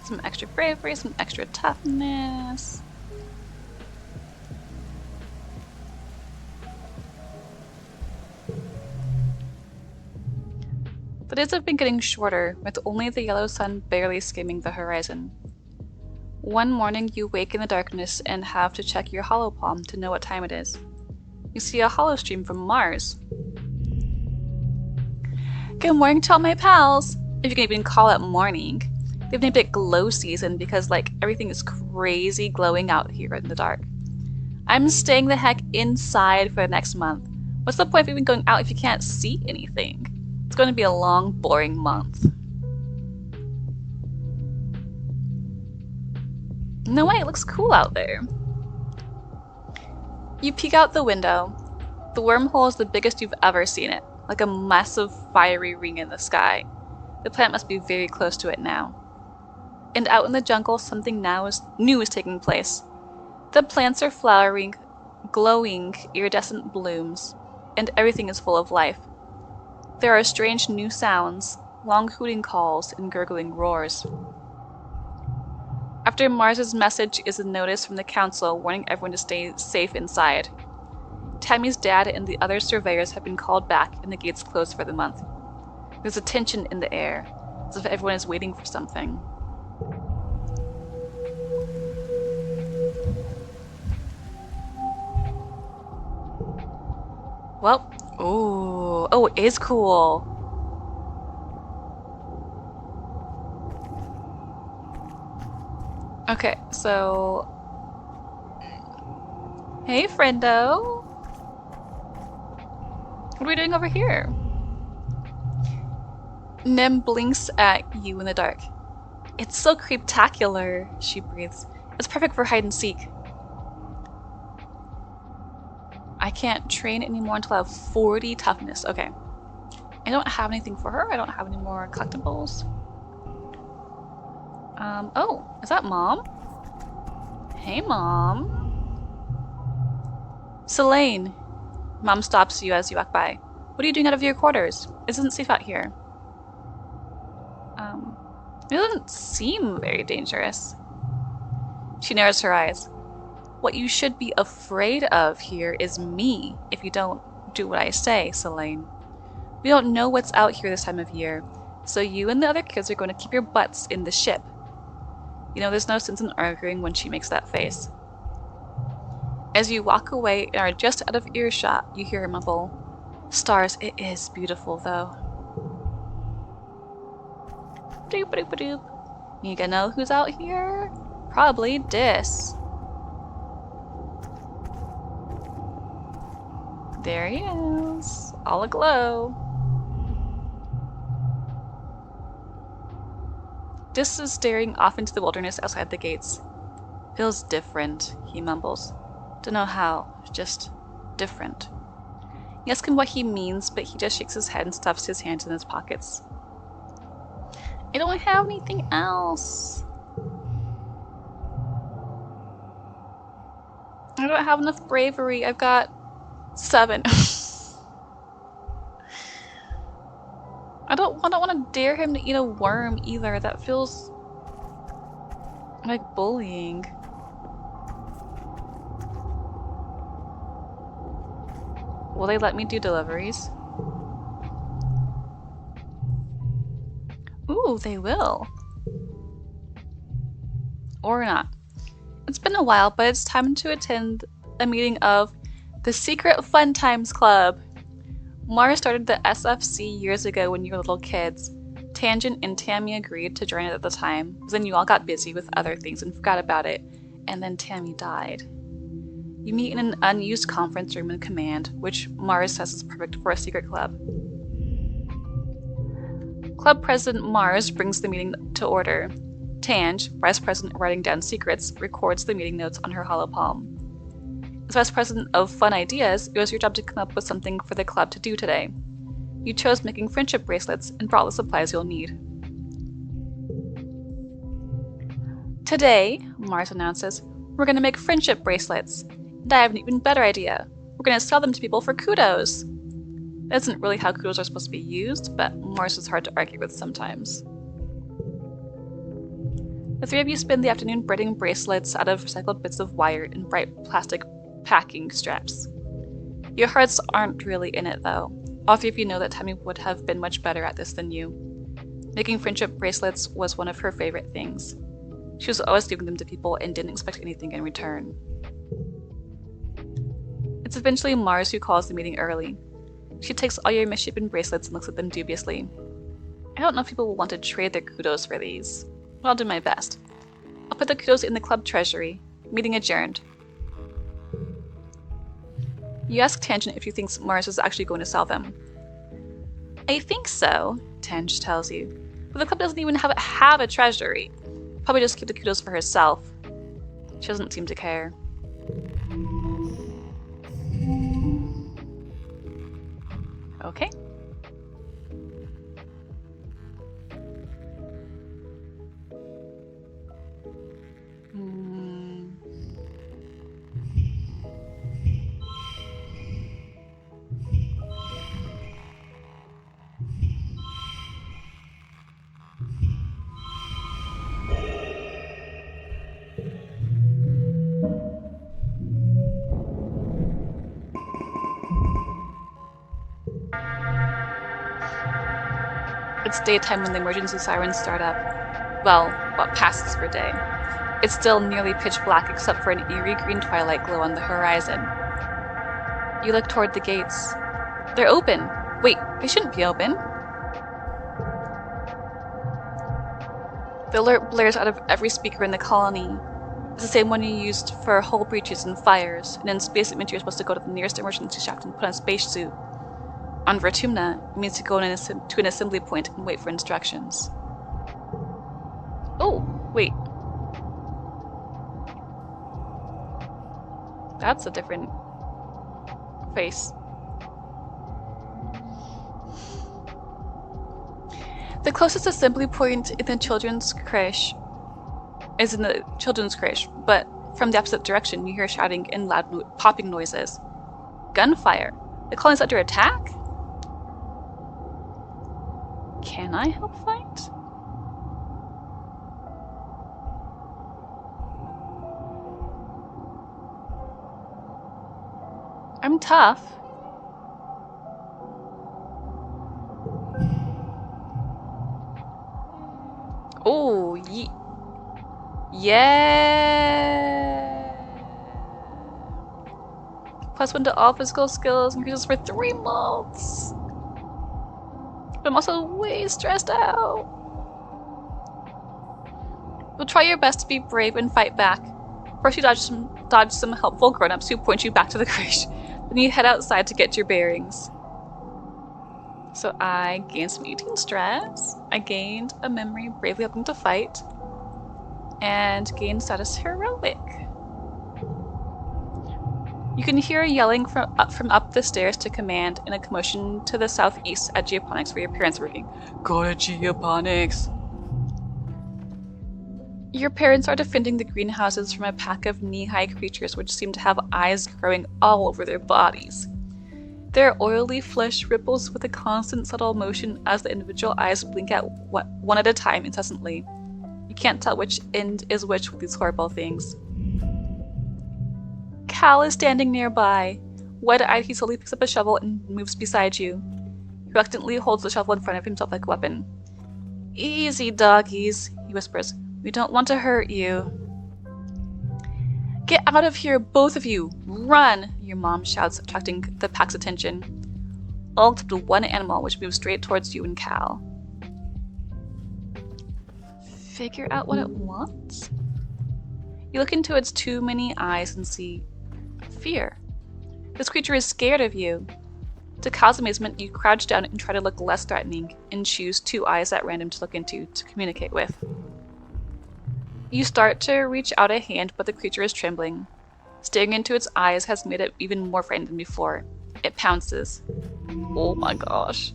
Some extra bravery, some extra toughness. The days have been getting shorter, with only the yellow sun barely skimming the horizon. One morning you wake in the darkness and have to check your holopalm to know what time it is. You see a holostream from Mars. Good morning to all my pals! If you can even call it morning. They've named it glow season because like everything is crazy glowing out here in the dark. I'm staying the heck inside for the next month. What's the point of even going out if you can't see anything? It's going to be a long, boring month. No way, it looks cool out there. You peek out the window. The wormhole is the biggest you've ever seen it, like a massive fiery ring in the sky. The planet must be very close to it now. And out in the jungle, something new is taking place. The plants are flowering, glowing iridescent blooms, and everything is full of life. There are strange new sounds, long hooting calls, and gurgling roars. After Mars's message is a notice from the council warning everyone to stay safe inside. Tammy's dad and the other surveyors have been called back and the gates closed for the month. There's a tension in the air, as if everyone is waiting for something. Well, oh, it is cool. Okay, so... Hey, friendo! What are we doing over here? Nim blinks at you in the dark. It's so creeptacular, she breathes. It's perfect for hide and seek. I can't train anymore until I have 40 toughness. Okay. I don't have anything for her. I don't have any more collectibles. Oh, is that Mom? Hey, Mom. Selene. Mom stops you as you walk by. What are you doing out of your quarters? It isn't safe out here. It doesn't seem very dangerous. She narrows her eyes. What you should be afraid of here is me if you don't do what I say, Selene. We don't know what's out here this time of year, so you and the other kids are going to keep your butts in the ship. You know, there's no sense in arguing when she makes that face. As you walk away and are just out of earshot, you hear her mumble, "Stars, it is beautiful, though." Doop doop doop. You gonna know who's out here? Probably Dis. There he is, all aglow. Dis is staring off into the wilderness outside the gates. Feels different, he mumbles. Don't know how, just different. You ask him what he means, but he just shakes his head and stuffs his hands in his pockets. I don't have anything else. I don't have enough bravery. I've got 7. I don't want to dare him to eat a worm either. That feels like bullying. Will they let me do deliveries? Ooh, they will. Or not. It's been a while, but it's time to attend a meeting of the Secret Fun Times Club. Mara started the SFC years ago when you were little kids. Tangent and Tammy agreed to join it at the time, but then you all got busy with other things and forgot about it, and then Tammy died. You meet in an unused conference room in command, which Mars says is perfect for a secret club. Club President Mars brings the meeting to order. Tange, Vice President writing down secrets, records the meeting notes on her holopalm. As Vice President of Fun Ideas, it was your job to come up with something for the club to do today. You chose making friendship bracelets and brought the supplies you'll need. Today, Mars announces, we're going to make friendship bracelets. And I have an even better idea. We're going to sell them to people for kudos. That isn't really how kudos are supposed to be used, but Mars is hard to argue with sometimes. The 3 of you spend the afternoon braiding bracelets out of recycled bits of wire and bright plastic packing straps. Your hearts aren't really in it, though. All 3 of you know that Tammy would have been much better at this than you. Making friendship bracelets was one of her favorite things. She was always giving them to people and didn't expect anything in return. It's eventually Mars who calls the meeting early. She takes all your misshapen bracelets and looks at them dubiously. I don't know if people will want to trade their kudos for these, but I'll do my best. I'll put the kudos in the club treasury. Meeting adjourned. You ask Tangent if she thinks Mars is actually going to sell them. I think so, Tange tells you. But the club doesn't even have a treasury. Probably just keep the kudos for herself. She doesn't seem to care. Okay. It's daytime when the emergency sirens start up. Well, what passes for day. It's still nearly pitch black except for an eerie green twilight glow on the horizon. You look toward the gates. They're open. Wait, they shouldn't be open. The alert blares out of every speaker in the colony. It's the same one you used for hull breaches and fires, and in space it meant you're supposed to go to the nearest emergency shaft and put on a spacesuit. On Vertumna, it means to go to an assembly point and wait for instructions. Oh, wait. That's a different face. The closest assembly point in the children's creche is in the children's creche, but from the opposite direction you hear shouting and loud popping noises. Gunfire. The colony's under attack? Can I help fight? I'm tough. Oh, yeah. +1 to all physical skills increases for 3 months. But I'm also way stressed out. You'll try your best to be brave and fight back. First you dodge some helpful grown-ups who point you back to the creche. Then you head outside to get your bearings. So I gained some 18 stress. I gained a memory bravely helping to fight. And gained status heroic. You can hear yelling from up the stairs to command and a commotion to the southeast at Geoponics where your parents are working. Go to Geoponics! Your parents are defending the greenhouses from a pack of knee-high creatures which seem to have eyes growing all over their bodies. Their oily flesh ripples with a constant subtle motion as the individual eyes blink at one at a time incessantly. You can't tell which end is which with these horrible things. Cal is standing nearby. Wide-eyed, he slowly picks up a shovel and moves beside you. He reluctantly holds the shovel in front of himself like a weapon. Easy, doggies, he whispers. We don't want to hurt you. Get out of here, both of you! Run! Your mom shouts, attracting the pack's attention. All except one animal, which moves straight towards you and Cal. Figure out what it wants? You look into its too many eyes and see fear. This creature is scared of you. To Cal's amazement, you crouch down and try to look less threatening and choose 2 eyes at random to look into to communicate with. You start to reach out a hand, but the creature is trembling. Staring into its eyes has made it even more frightened than before. It pounces. Oh my gosh.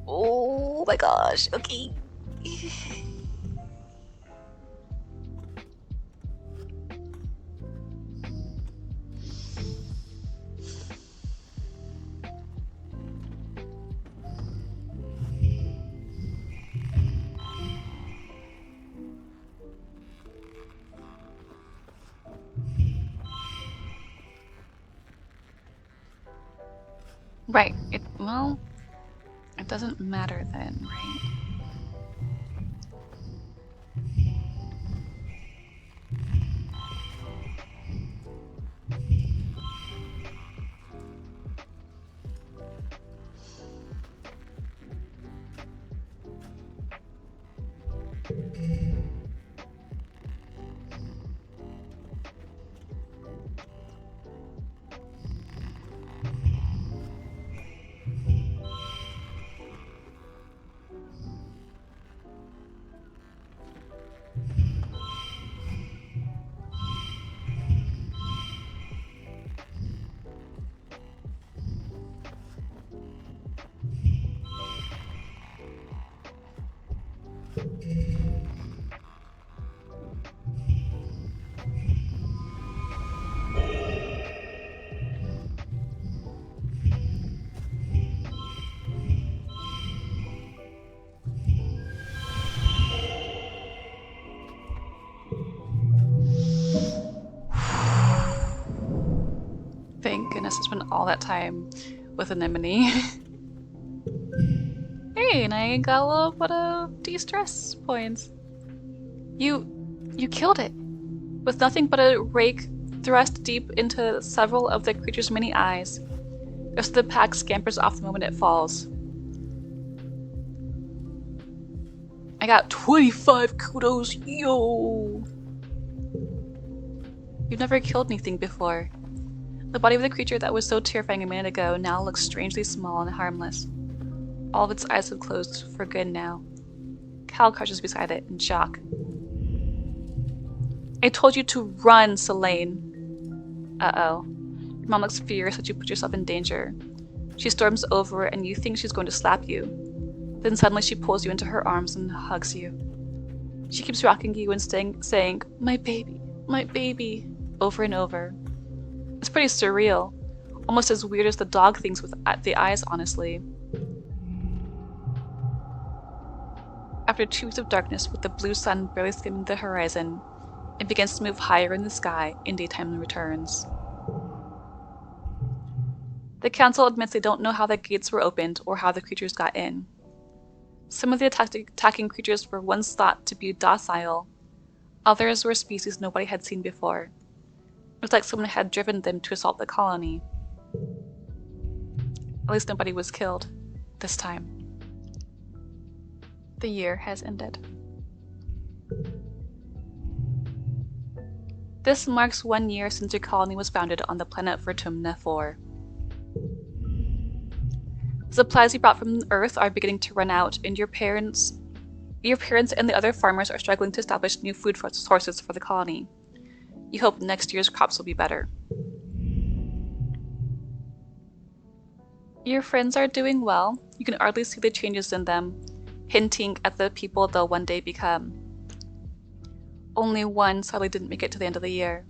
Oh my gosh. Okay. Right. Well, it doesn't matter then, right? must have spent all that time with Anemone. Hey, and I got a little bit of de-stress points. You killed it. With nothing but a rake thrust deep into several of the creature's many eyes. The rest of the pack scampers off the moment it falls. I got 25 kudos, yo! You've never killed anything before. The body of the creature that was so terrifying a minute ago now looks strangely small and harmless. All of its eyes have closed for good now. Cal crouches beside it in shock. I told you to run, Selene. Uh-oh. Your mom looks furious that you put yourself in danger. She storms over and you think she's going to slap you. Then suddenly she pulls you into her arms and hugs you. She keeps rocking you and saying, my baby, over and over. It's pretty surreal. Almost as weird as the dog things with the eyes, honestly. After 2 weeks of darkness with the blue sun barely skimming the horizon, it begins to move higher in the sky and daytime returns. The council admits they don't know how the gates were opened or how the creatures got in. Some of the attacking creatures were once thought to be docile. Others were species nobody had seen before. It was like someone had driven them to assault the colony. At least nobody was killed this time. The year has ended. This marks 1 year since your colony was founded on the planet Vertumna 4. The supplies you brought from Earth are beginning to run out, and your parents and the other farmers are struggling to establish new food sources for the colony. You hope next year's crops will be better. Your friends are doing well. You can hardly see the changes in them, hinting at the people they'll one day become. Only one sadly didn't make it to the end of the year.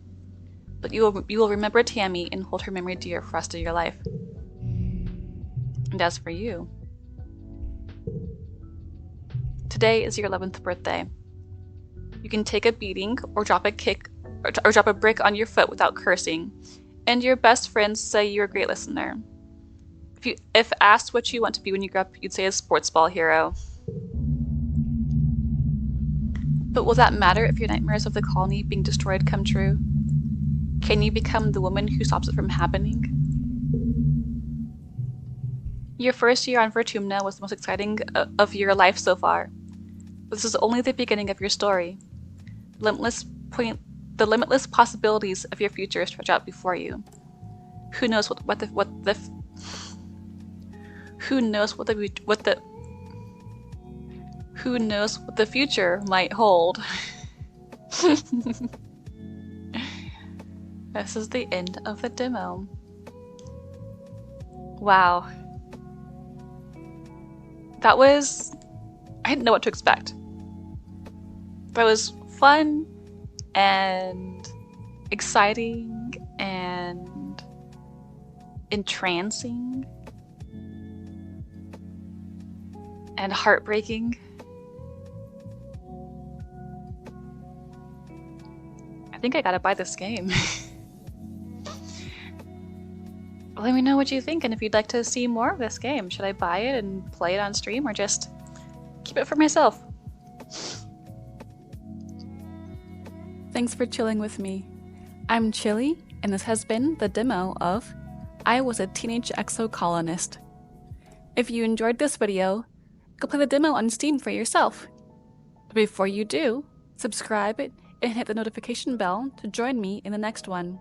But you will remember Tammy and hold her memory dear for the rest of your life. And as for you, today is your 11th birthday. You can take a beating or drop a brick on your foot without cursing, and your best friends say you're a great listener. If asked what you want to be when you grow up, you'd say a sports ball hero. But will that matter if your nightmares of the colony being destroyed come true? Can you become the woman who stops it from happening? Your first year on Vertumna was the most exciting of your life so far. But this is only the beginning of your story. The limitless possibilities of your future stretch out before you. Who knows what the future might hold. This is the end of the demo. Wow. I didn't know what to expect. That was fun and exciting and entrancing and heartbreaking. I think I gotta buy this game. Let me know what you think and if you'd like to see more of this game. Should I buy it and play it on stream or just keep it for myself? Thanks for chilling with me. I'm Chili, and this has been the demo of I Was a Teenage Exocolonist. If you enjoyed this video, go play the demo on Steam for yourself. But before you do, subscribe and hit the notification bell to join me in the next one.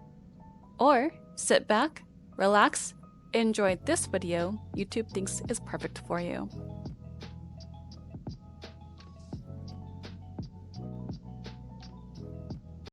Or sit back, relax, and enjoy this video YouTube thinks is perfect for you.